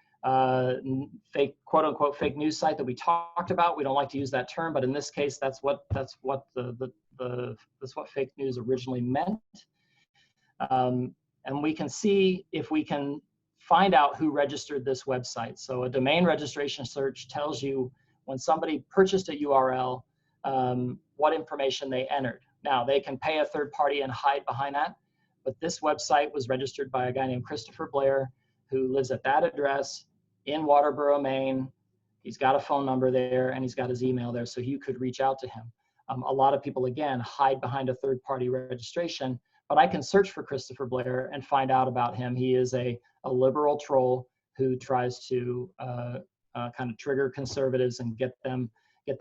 fake, quote unquote, fake news site that we talked about. We don't like to use that term, but in this case, that's what fake news originally meant. And we can see if we can find out who registered this website. So a domain registration search tells you when somebody purchased a URL, what information they entered. Now, they can pay a third party and hide behind that, but this website was registered by a guy named Christopher Blair, who lives at that address in Waterboro, Maine. He's got a phone number there, and he's got his email there, so you could reach out to him. A lot of people, again, hide behind a third party registration, but I can search for Christopher Blair and find out about him. He is a liberal troll who tries to kind of trigger conservatives and get them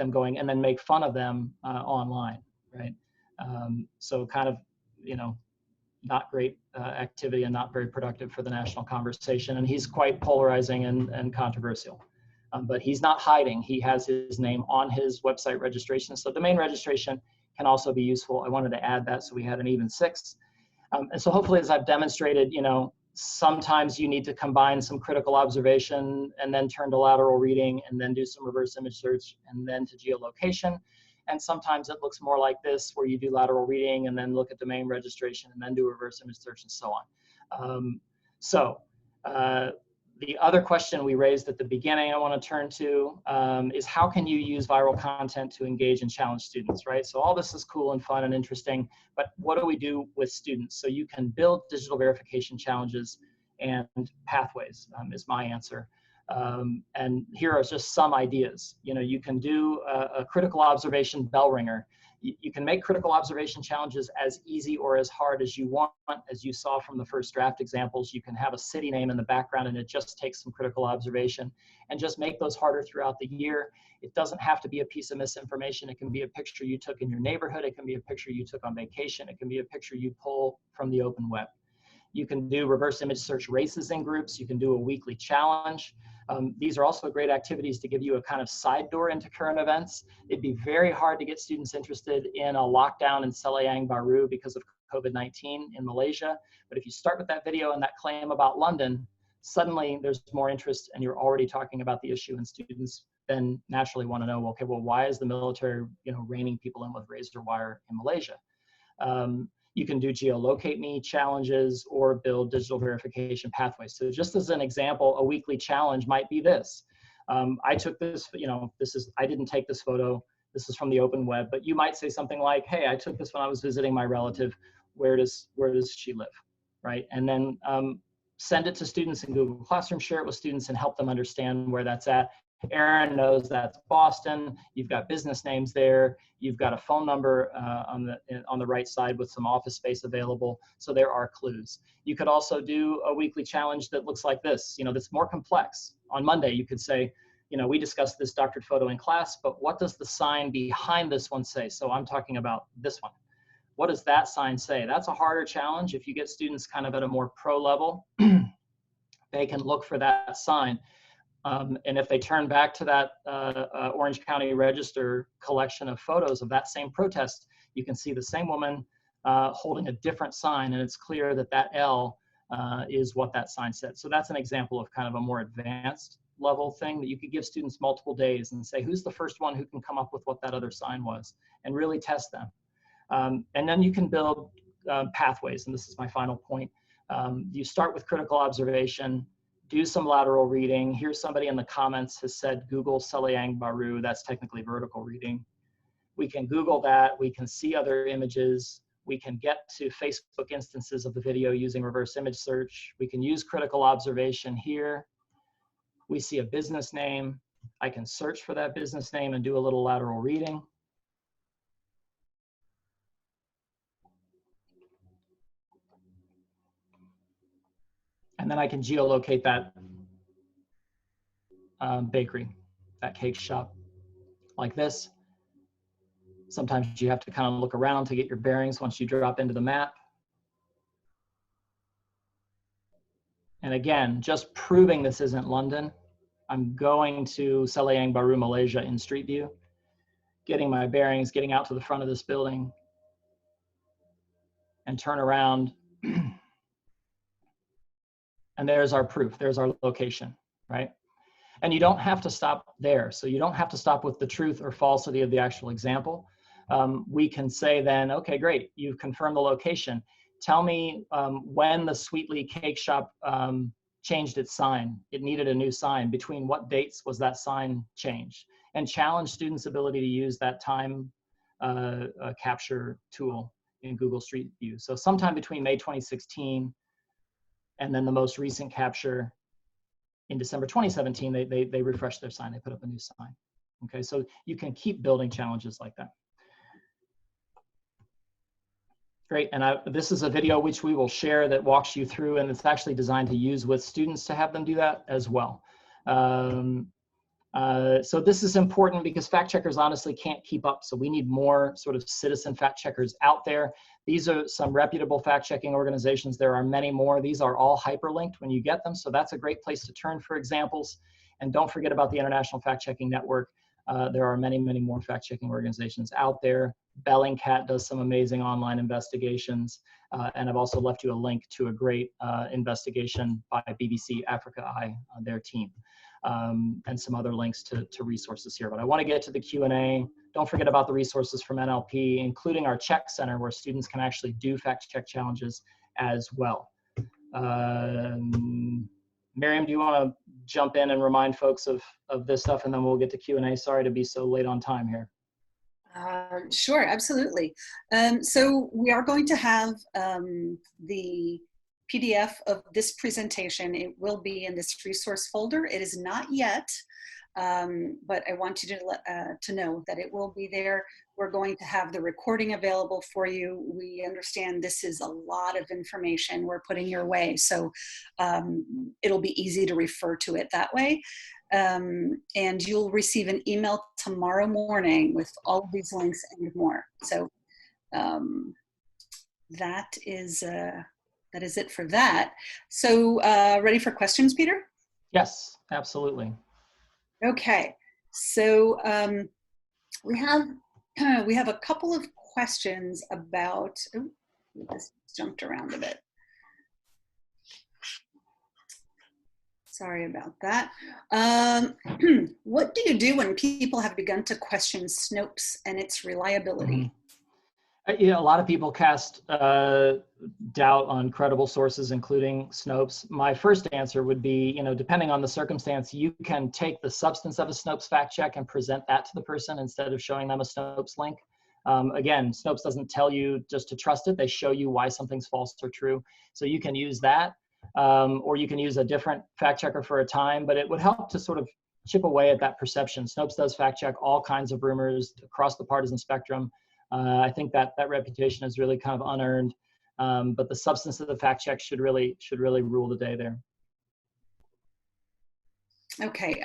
going, and then make fun of them online, right? So kind of, you know, not great activity and not very productive for the national conversation. And he's quite polarizing and controversial. But he's not hiding. He has his name on his website registration. So domain registration can also be useful. I wanted to add that so we had an even 6. And so hopefully, as I've demonstrated, you know, sometimes you need to combine some critical observation and then turn to lateral reading and then do some reverse image search and then to geolocation. And sometimes it looks more like this, where you do lateral reading and then look at domain registration and then do reverse image search and so on. The other question we raised at the beginning I want to turn to is how can you use viral content to engage and challenge students, right? So all this is cool and fun and interesting, but what do we do with students? So you can build digital verification challenges and pathways is my answer. And here are just some ideas. You know, you can do a critical observation bell ringer. You can make critical observation challenges as easy or as hard as you want. As you saw from the first draft examples, you can have a city name in the background and it just takes some critical observation, and just make those harder throughout the year. It doesn't have to be a piece of misinformation. It can be a picture you took in your neighborhood. It can be a picture you took on vacation. It can be a picture you pull from the open web. You can do reverse image search races in groups. You can do a weekly challenge. These are also great activities to give you a kind of side door into current events. It'd be very hard to get students interested in a lockdown in Selayang Baru because of COVID-19 in Malaysia. But if you start with that video and that claim about London, suddenly there's more interest and you're already talking about the issue, and students then naturally want to know, okay, well, why is the military, you know, reining people in with razor wire in Malaysia? You can do geolocate me challenges or build digital verification pathways. So just as an example, a weekly challenge might be this. I took this, you know, I didn't take this photo. This is from the open web, but you might say something like, hey, I took this when I was visiting my relative. Where does she live, right? And then send it to students in Google Classroom, share it with students and help them understand where that's at. Aaron knows that's Boston. You've got business names there. You've got a phone number on the right side with some office space available. So there are clues. You could also do a weekly challenge that looks like this, you know, that's more complex. On Monday, you could say, you know, we discussed this doctored photo in class, but what does the sign behind this one say? So I'm talking about this one. What does that sign say? That's a harder challenge. If you get students kind of at a more pro level, they can look for that sign. And if they turn back to that Orange County Register collection of photos of that same protest, you can see the same woman holding a different sign, and it's clear that that L is what that sign said. So that's an example of kind of a more advanced level thing that you could give students multiple days and say, who's the first one who can come up with what that other sign was, and really test them. And then you can build pathways, and this is my final point. You start with critical observation, do some lateral reading. Here somebody in the comments has said Google Selayang Baru. That's technically vertical reading. We can Google that. We can see other images. We can get to Facebook instances of the video using reverse image search. We can use critical observation here. We see a business name. I can search for that business name and do a little lateral reading. And then I can geolocate that bakery, that cake shop, like this. Sometimes you have to kind of look around to get your bearings once you drop into the map. And again, just proving this isn't London, I'm going to Selayang Baru, Malaysia in Street View, getting my bearings, getting out to the front of this building, and turn around. And there's our proof, there's our location, right? And you don't have to stop there. So you don't have to stop with the truth or falsity of the actual example. We can say then, okay, great, you've confirmed the location. Tell me when the Sweetly Cake Shop changed its sign. It needed a new sign. Between what dates was that sign changed? And challenge students' ability to use that time capture tool in Google Street View. So sometime between May 2016 and then the most recent capture in December 2017, they refreshed their sign, they put up a new sign. Okay, so you can keep building challenges like that. Great, and this is a video which we will share that walks you through, and it's actually designed to use with students to have them do that as well. So this is important because fact checkers honestly can't keep up. So we need more sort of citizen fact checkers out there. These are some reputable fact checking organizations. There are many more. These are all hyperlinked when you get them. So that's a great place to turn for examples. And don't forget about the International Fact Checking Network. There are many, many more fact checking organizations out there. Bellingcat does some amazing online investigations. And I've also left you a link to a great investigation by BBC Africa Eye, their team. And some other links to resources here. But I want to get to the Q&A. Don't forget about the resources from NLP, including our check center where students can actually do fact check challenges as well. Miriam, do you want to jump in and remind folks of this stuff, and then we'll get to Q&A? Sorry to be so late on time here. Sure, absolutely. So we are going to have the PDF of this presentation. It will be in this resource folder. It is not yet, but I want you to know that it will be there. We're going to have the recording available for you. We understand this is a lot of information we're putting your way, so it'll be easy to refer to it that way. And you'll receive an email tomorrow morning with all of these links and more. So that is it for that. So ready for questions, Peter? Yes, absolutely. Okay, so we have a couple of questions about, oh, this jumped around a bit. Sorry about that. What do you do when people have begun to question Snopes and its reliability? Mm-hmm. Yeah, a lot of people cast doubt on credible sources, including Snopes. My first answer would be, depending on the circumstance, you can take the substance of a Snopes fact check and present that to the person instead of showing them a Snopes link. Again, Snopes doesn't tell you just to trust it. They show you why something's false or true. So you can use that, or you can use a different fact checker for a time, but it would help to sort of chip away at that perception. Snopes does fact check all kinds of rumors across the partisan spectrum. I think that reputation is really kind of unearned, but the substance of the fact check should really rule the day there. Okay,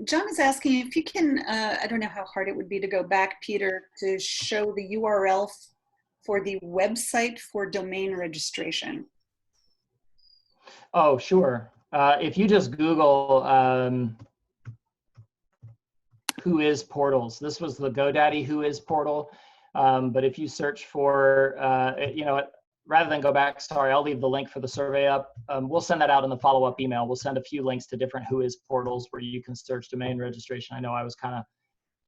John is asking if you can, I don't know how hard it would be to go back, Peter, to show the URL for the website for domain registration. Oh, sure. If you just Google who is portals, this was the GoDaddy who is portal. But if you search for, rather than go back, sorry, I'll leave the link for the survey up. We'll send that out in the follow-up email. We'll send a few links to different who is portals where you can search domain registration. I know I was kind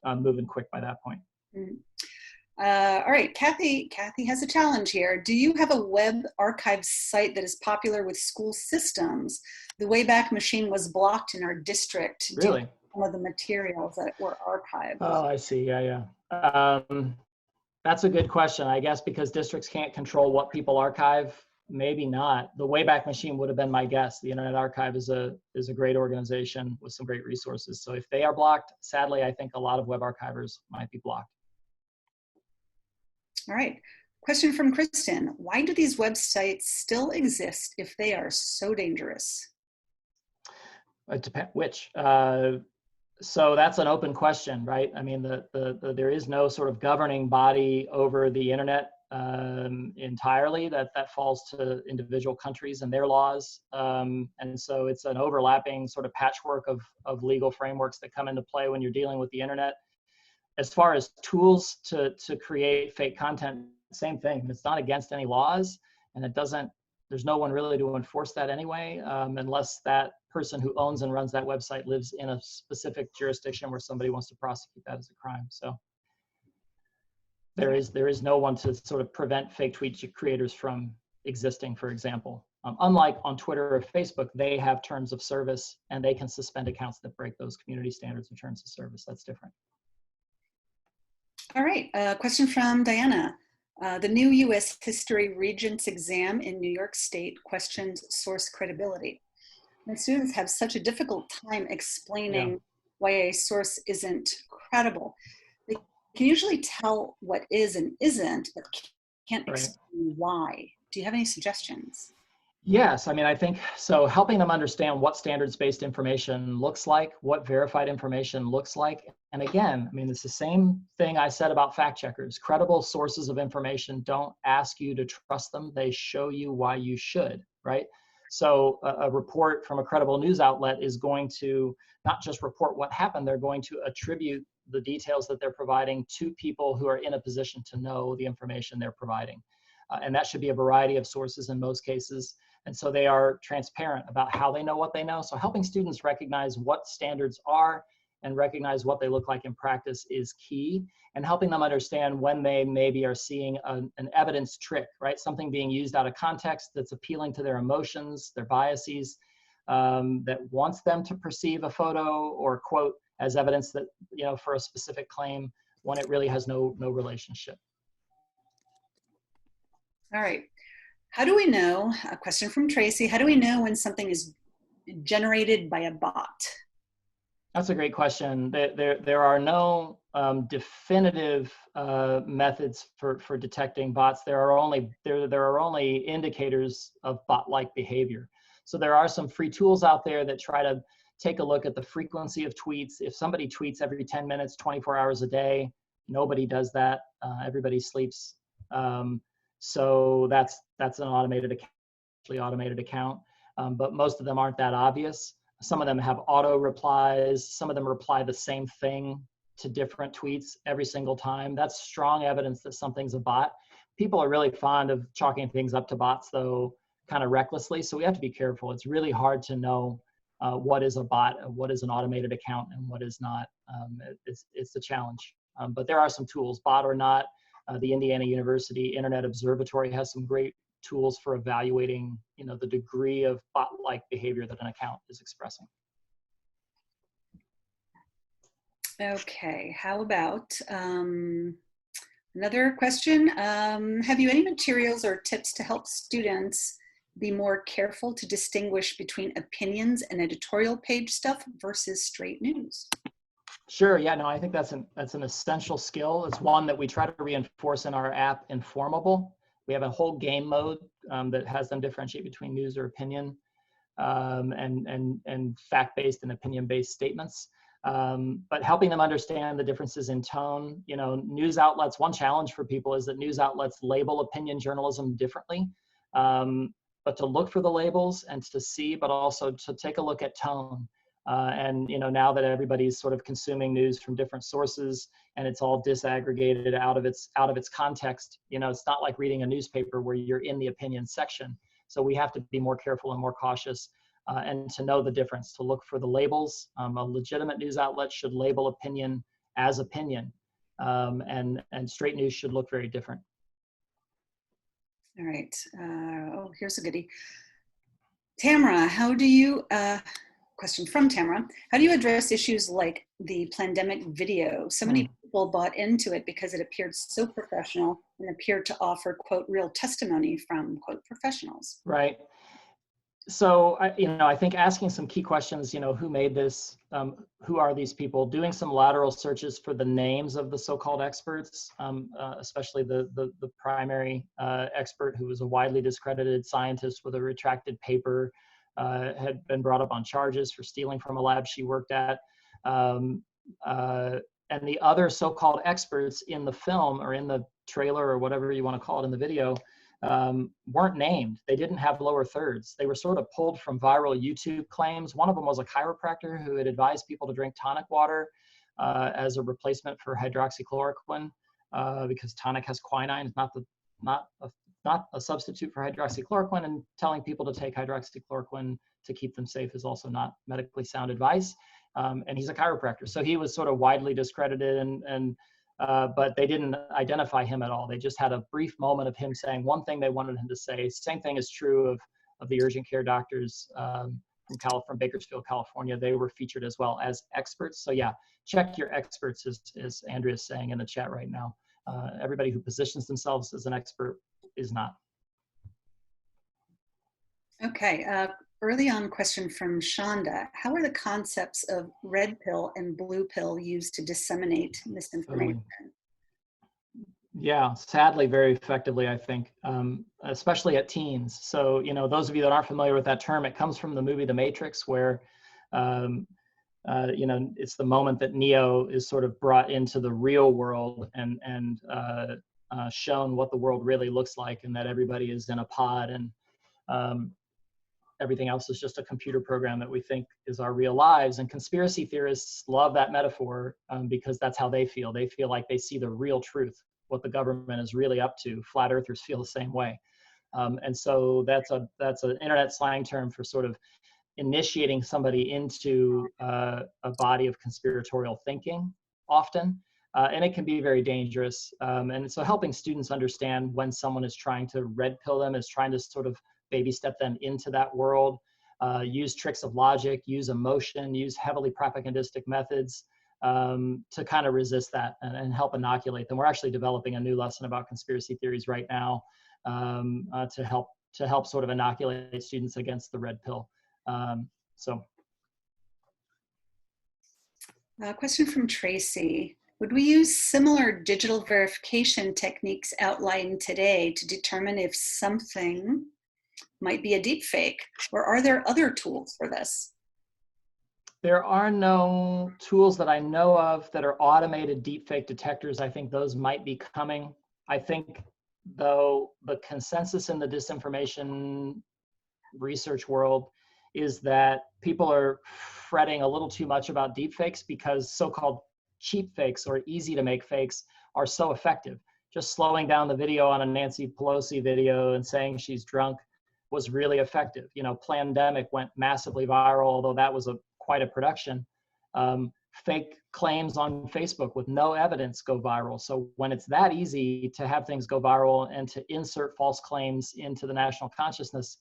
of moving quick by that point. Mm-hmm. All right, Kathy has a challenge here. Do you have a web archive site that is popular with school systems? The Wayback Machine was blocked in our district. Really? Some of the materials that were archived. Oh, I see. Yeah. That's a good question. I guess because districts can't control what people archive, maybe not. The Wayback Machine would have been my guess. The Internet Archive is a great organization with some great resources. So if they are blocked, sadly, I think a lot of web archivers might be blocked. All right. Question from Kristen. Why do these websites still exist if they are so dangerous? It depends which. So that's an open question, right? I mean, there is no sort of governing body over the internet entirely. That falls to individual countries and their laws. And so it's an overlapping sort of patchwork of legal frameworks that come into play when you're dealing with the internet. As far as tools to create fake content, same thing. It's not against any laws, and there's no one really to enforce that anyway, unless that person who owns and runs that website lives in a specific jurisdiction where somebody wants to prosecute that as a crime. So there is no one to sort of prevent fake tweet creators from existing, for example. Unlike on Twitter or Facebook, they have terms of service and they can suspend accounts that break those community standards and terms of service. That's different. All right, question from Diana. The new U.S. History Regents exam in New York State questions source credibility. And students have such a difficult time explaining why a source isn't credible. They can usually tell what is and isn't, but can't explain why. Do you have any suggestions? Yes, I mean, I think so. Helping them understand what standards-based information looks like, what verified information looks like. And again, I mean, it's the same thing I said about fact checkers. Credible sources of information don't ask you to trust them. They show you why you should, right? So a report from a credible news outlet is going to not just report what happened, they're going to attribute the details that they're providing to people who are in a position to know the information they're providing. And that should be a variety of sources in most cases. And so they are transparent about how they know what they know. So helping students recognize what standards are and recognize what they look like in practice is key, and helping them understand when they maybe are seeing an evidence trick, right? Something being used out of context that's appealing to their emotions, their biases, that wants them to perceive a photo or quote as evidence that, you know, for a specific claim when it really has no relationship. All right. How do we know, a question from Tracy, how do we know when something is generated by a bot? That's a great question. There are no definitive methods for detecting bots. There are only indicators of bot-like behavior. So there are some free tools out there that try to take a look at the frequency of tweets. If somebody tweets every 10 minutes, 24 hours a day, nobody does that. Everybody sleeps. So that's an automated account, but most of them aren't that obvious. Some of them have auto replies. Some of them reply the same thing to different tweets every single time. That's strong evidence that something's a bot. People are really fond of chalking things up to bots, though, kind of recklessly. So we have to be careful. It's really hard to know what is a bot, what is an automated account, and what is not. It's a challenge. But there are some tools, bot or not. The Indiana University Internet Observatory has some great tools for evaluating, you know, the degree of bot-like behavior that an account is expressing. Okay, how about another question? Have you any materials or tips to help students be more careful to distinguish between opinions and editorial page stuff versus straight news? Sure. Yeah. No, I think that's an essential skill. It's one that we try to reinforce in our app, Informable. We have a whole game mode that has them differentiate between news or opinion, and fact-based and opinion-based statements. But helping them understand the differences in tone. You know, news outlets. One challenge for people is that news outlets label opinion journalism differently. But to look for the labels and to see, but also to take a look at tone. And you know, now that everybody's sort of consuming news from different sources and it's all disaggregated out of its context, you know, it's not like reading a newspaper where you're in the opinion section. So we have to be more careful and more cautious, and to know the difference, to look for the labels. A legitimate news outlet should label opinion as opinion, and straight news should look very different. All right. Oh, here's a goodie. Tamara, how do you? Question from Tamara. How do you address issues like the pandemic video? So many people bought into it because it appeared so professional and appeared to offer, quote, real testimony from, quote, professionals. Right. So, I think asking some key questions, you know, who made this? Who are these people? Doing some lateral searches for the names of the so-called experts, especially the primary expert, who was a widely discredited scientist with a retracted paper, had been brought up on charges for stealing from a lab she worked at. And the other so-called experts in the film or in the trailer or whatever you want to call it in the video weren't named. They didn't have lower thirds. They were sort of pulled from viral YouTube claims. One of them was a chiropractor who had advised people to drink tonic water as a replacement for hydroxychloroquine because tonic has quinine, not a substitute for hydroxychloroquine, and telling people to take hydroxychloroquine to keep them safe is also not medically sound advice. And he's a chiropractor, so he was sort of widely discredited, but they didn't identify him at all. They just had a brief moment of him saying one thing they wanted him to say. Same thing is true of the urgent care doctors from Bakersfield, California. They were featured as well as experts. So yeah, check your experts, as Andrea's saying in the chat right now. Everybody who positions themselves as an expert is not. Okay, early on question from Shonda. How are the concepts of red pill and blue pill used to disseminate misinformation? Yeah, sadly, very effectively, I think, especially at teens. So, you know, those of you that aren't familiar with that term, it comes from the movie The Matrix, where, you know, it's the moment that Neo is sort of brought into the real world and shown what the world really looks like, and that everybody is in a pod, and everything else is just a computer program that we think is our real lives. And conspiracy theorists love that metaphor because that's how they feel. They feel like they see the real truth, what the government is really up to. Flat earthers feel the same way. And so that's an internet slang term for sort of initiating somebody into a body of conspiratorial thinking often. And it can be very dangerous. And so helping students understand when someone is trying to red pill them, is trying to sort of baby step them into that world, use tricks of logic, use emotion, use heavily propagandistic methods to kind of resist that and help inoculate them. We're actually developing a new lesson about conspiracy theories right now to help sort of inoculate students against the red pill. Question from Tracy. Would we use similar digital verification techniques outlined today to determine if something might be a deep fake, or are there other tools for this? There are no tools that I know of that are automated deepfake detectors. I think those might be coming. I think, though, the consensus in the disinformation research world is that people are fretting a little too much about deepfakes because so-called cheap fakes or easy to make fakes are so effective. Just slowing down the video on a Nancy Pelosi video and saying she's drunk was really effective. You know, Plandemic went massively viral, although that was quite a production. Fake claims on Facebook with no evidence go viral. So when it's that easy to have things go viral and to insert false claims into the national consciousness,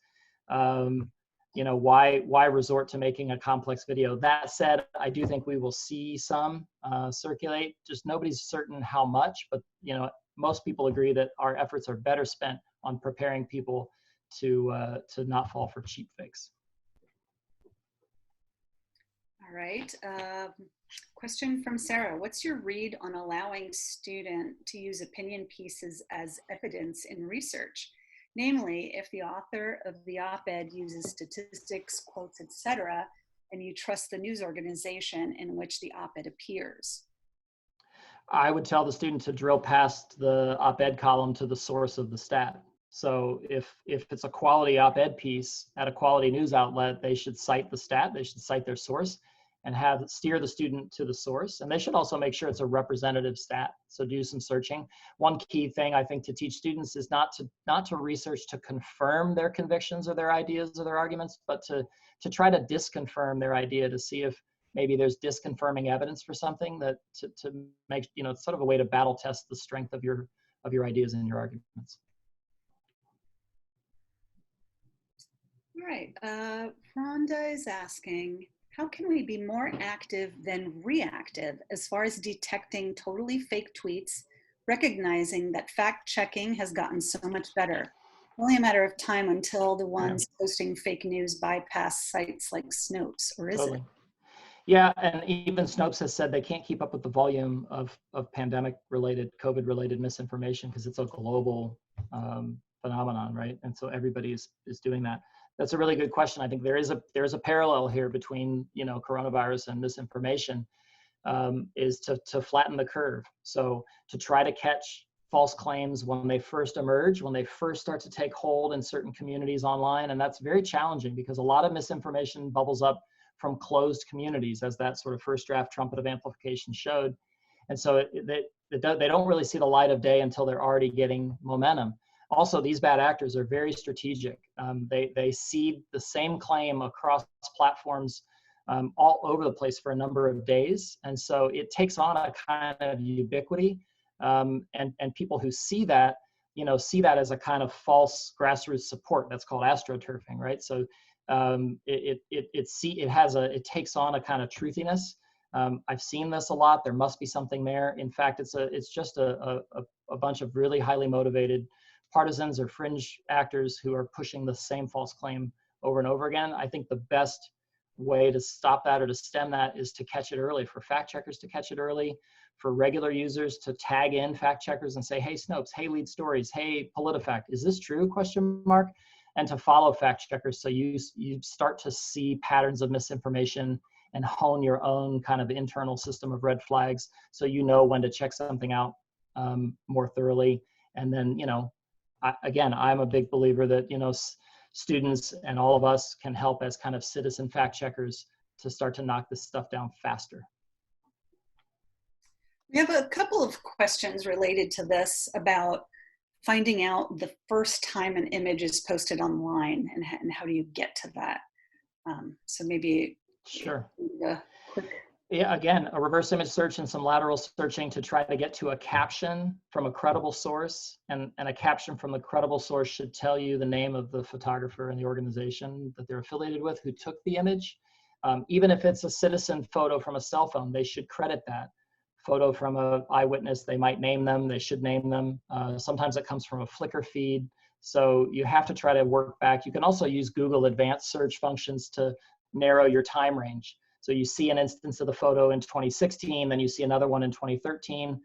you know, why resort to making a complex video? That said, I do think we will see some circulate. Just nobody's certain how much, but you know, most people agree that our efforts are better spent on preparing people to not fall for cheap fakes. All right. Question from Sarah. What's your read on allowing student to use opinion pieces as evidence in research? Namely, if the author of the op-ed uses statistics, quotes, etc., and you trust the news organization in which the op-ed appears. I would tell the student to drill past the op-ed column to the source of the stat. So if it's a quality op-ed piece at a quality news outlet, they should cite the stat, they should cite their source, and steer the student to the source. And they should also make sure it's a representative stat. So do some searching. One key thing I think to teach students is not to research to confirm their convictions or their ideas or their arguments, but to try to disconfirm their idea, to see if maybe there's disconfirming evidence for something, that to make, you know, it's sort of a way to battle test the strength of your ideas and your arguments. All right, Rhonda is asking, how can we be more active than reactive as far as detecting totally fake tweets, recognizing that fact checking has gotten so much better? Only a matter of time until the ones posting fake news bypass sites like Snopes, or is it? Yeah, and even Snopes has said they can't keep up with the volume of pandemic-related, COVID-related misinformation because it's a global phenomenon, right? And so everybody is doing that. That's a really good question. I think there is a parallel here between, you know, coronavirus and misinformation, is to flatten the curve. So to try to catch false claims when they first emerge, when they first start to take hold in certain communities online. And that's very challenging because a lot of misinformation bubbles up from closed communities, as that sort of first draft trumpet of amplification showed. And so they don't really see the light of day until they're already getting momentum. Also, these bad actors are very strategic. They seed the same claim across platforms all over the place for a number of days. And so it takes on a kind of ubiquity. And people who see that, see that as a kind of false grassroots support. That's called astroturfing, right? So it takes on a kind of truthiness. I've seen this a lot. There must be something there. In fact, it's just a bunch of really highly motivated partisans or fringe actors who are pushing the same false claim over and over again. I think the best way to stop that or to stem that is to catch it early, for fact checkers to catch it early, for regular users to tag in fact checkers and say, hey, Snopes, hey, Lead Stories, hey, PolitiFact, is this true, ? And to follow fact checkers so you start to see patterns of misinformation and hone your own kind of internal system of red flags so you know when to check something out more thoroughly. And then, I'm a big believer that, students and all of us can help as kind of citizen fact checkers to start to knock this stuff down faster. We have a couple of questions related to this about finding out the first time an image is posted online and how do you get to that? So maybe sure. Quick. Yeah, again, a reverse image search and some lateral searching to try to get to a caption from a credible source. And a caption from the credible source should tell you the name of the photographer and the organization that they're affiliated with who took the image. Even if it's a citizen photo from a cell phone, they should credit that. Photo from an eyewitness, they might name them, they should name them. Sometimes it comes from a Flickr feed. So you have to try to work back. You can also use Google advanced search functions to narrow your time range. So you see an instance of the photo in 2016, then you see another one in 2013,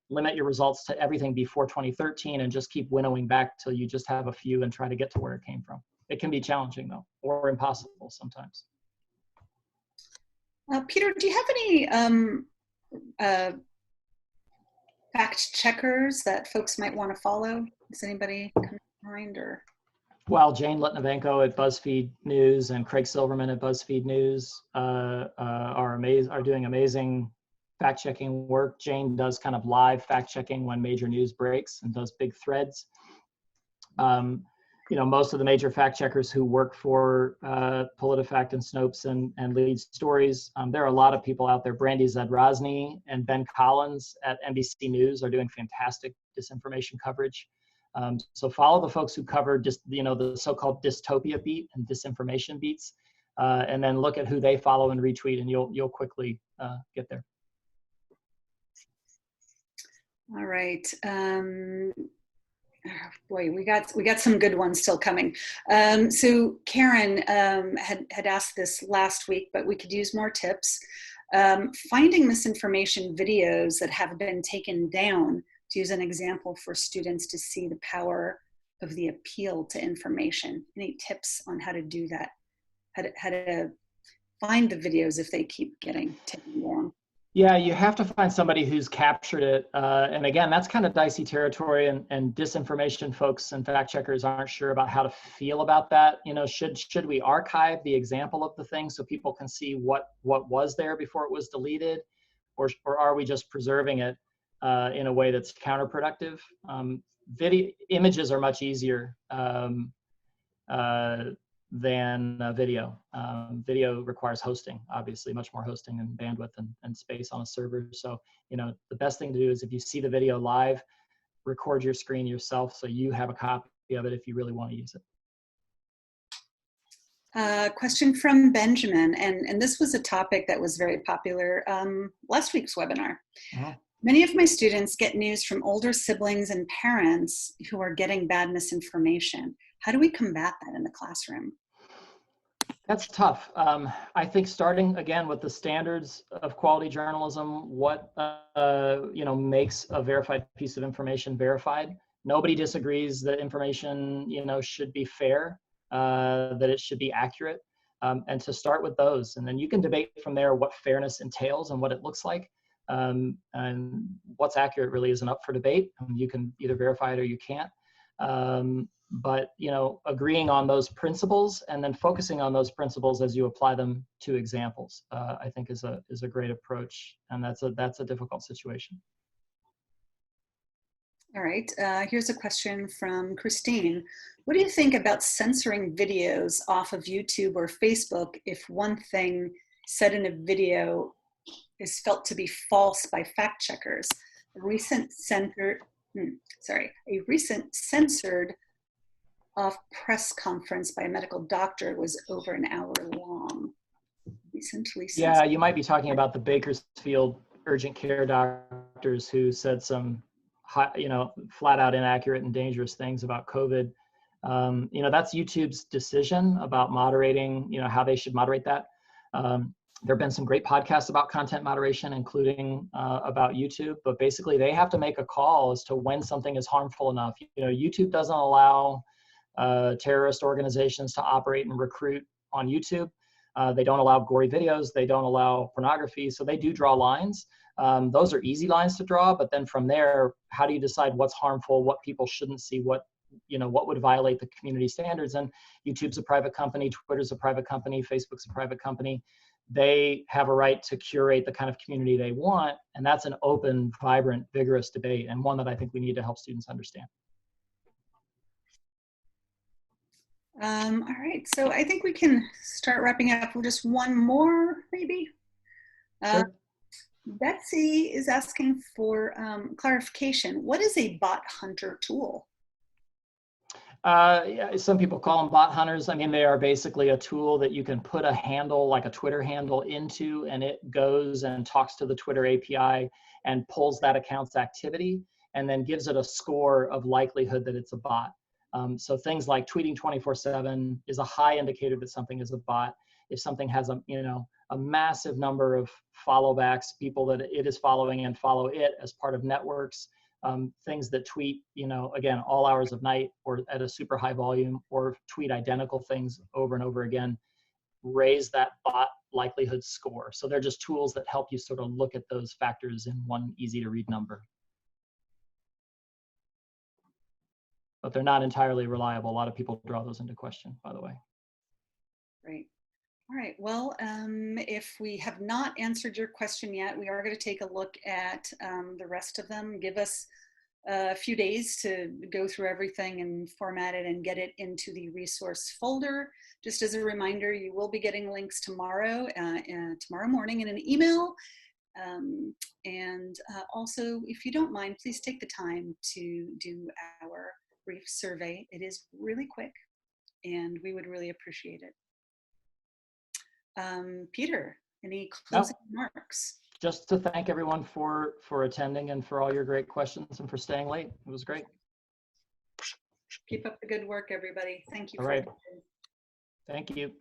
limit your results to everything before 2013 and just keep winnowing back till you just have a few and try to get to where it came from. It can be challenging though, or impossible sometimes. Peter, do you have any fact checkers that folks might want to follow? Does anybody come to mind or? Well, Jane Litnovenko at BuzzFeed News and Craig Silverman at BuzzFeed News are doing amazing fact-checking work. Jane does kind of live fact-checking when major news breaks and does big threads. Most of the major fact-checkers who work for PolitiFact and Snopes and Lead Stories, there are a lot of people out there. Brandy Zadrasny and Ben Collins at NBC News are doing fantastic disinformation coverage. So follow the folks who cover just the so-called dystopia beat and disinformation beats, and then look at who they follow and retweet, and you'll quickly get there. All right. Boy, we got some good ones still coming. So Karen had asked this last week, but we could use more tips. Finding misinformation videos that have been taken down, to use an example for students to see the power of the appeal to information. Any tips on how to do that? How to find the videos if they keep getting taken down? Yeah, you have to find somebody who's captured it. And again, that's kind of dicey territory, and disinformation folks and fact checkers aren't sure about how to feel about that. Should we archive the example of the thing so people can see what was there before it was deleted, or are we just preserving it in a way that's counterproductive? Images are much easier than video. Video requires hosting, obviously, much more hosting and bandwidth and space on a server. So, the best thing to do is if you see the video live, record your screen yourself so you have a copy of it if you really want to use it. Question from Benjamin, and this was a topic that was very popular last week's webinar. Uh-huh. Many of my students get news from older siblings and parents who are getting bad misinformation. How do we combat that in the classroom? That's tough. I think starting again with the standards of quality journalism, what makes a verified piece of information verified. Nobody disagrees that information should be fair, that it should be accurate, and to start with those, and then you can debate from there what fairness entails and what it looks like. and what's accurate really isn't up for debate. You can either verify it or you can't. But agreeing on those principles and then focusing on those principles as you apply them to examples, I think is a great approach, and that's a difficult situation. All right, here's a question from Christine. What do you think about censoring videos off of YouTube or Facebook if one thing said in a video is felt to be false by fact checkers? A recent censored off press conference by a medical doctor was over an hour long. Recently censored. Yeah, you might be talking about the Bakersfield urgent care doctors who said some flat out inaccurate and dangerous things about COVID. That's YouTube's decision about moderating, how they should moderate that. There have been some great podcasts about content moderation, including about YouTube, but basically they have to make a call as to when something is harmful enough. YouTube doesn't allow terrorist organizations to operate and recruit on YouTube. They don't allow gory videos. They don't allow pornography. So they do draw lines. Those are easy lines to draw, but then from there, how do you decide what's harmful, what people shouldn't see, what would violate the community standards? And YouTube's a private company, Twitter's a private company, Facebook's a private company. They have a right to curate the kind of community they want, and that's an open, vibrant, vigorous debate, and one that I think we need to help students understand. All right, so I think we can start wrapping up with just one more, maybe. Sure. Betsy is asking for clarification. What is a bot hunter tool? Yeah, some people call them bot hunters. I mean, they are basically a tool that you can put a handle, like a Twitter handle, into, and it goes and talks to the Twitter API and pulls that account's activity and then gives it a score of likelihood that it's a bot. So things like tweeting 24/7 is a high indicator that something is a bot. If something has a massive number of followbacks, people that it is following and follow it as part of networks, things that tweet, again, all hours of night or at a super high volume, or tweet identical things over and over again, raise that bot likelihood score. So they're just tools that help you sort of look at those factors in one easy to read number. But they're not entirely reliable. A lot of people draw those into question, by the way. Great. All right, well, if we have not answered your question yet, we are going to take a look at the rest of them. Give us a few days to go through everything and format it and get it into the resource folder. Just as a reminder, you will be getting links tomorrow morning in an email. Also, if you don't mind, please take the time to do our brief survey. It is really quick, and we would really appreciate it. Peter, any closing remarks? Just to thank everyone for attending and for all your great questions and for staying late. It was great. Keep up the good work, everybody. Thank you. All right. Thank you.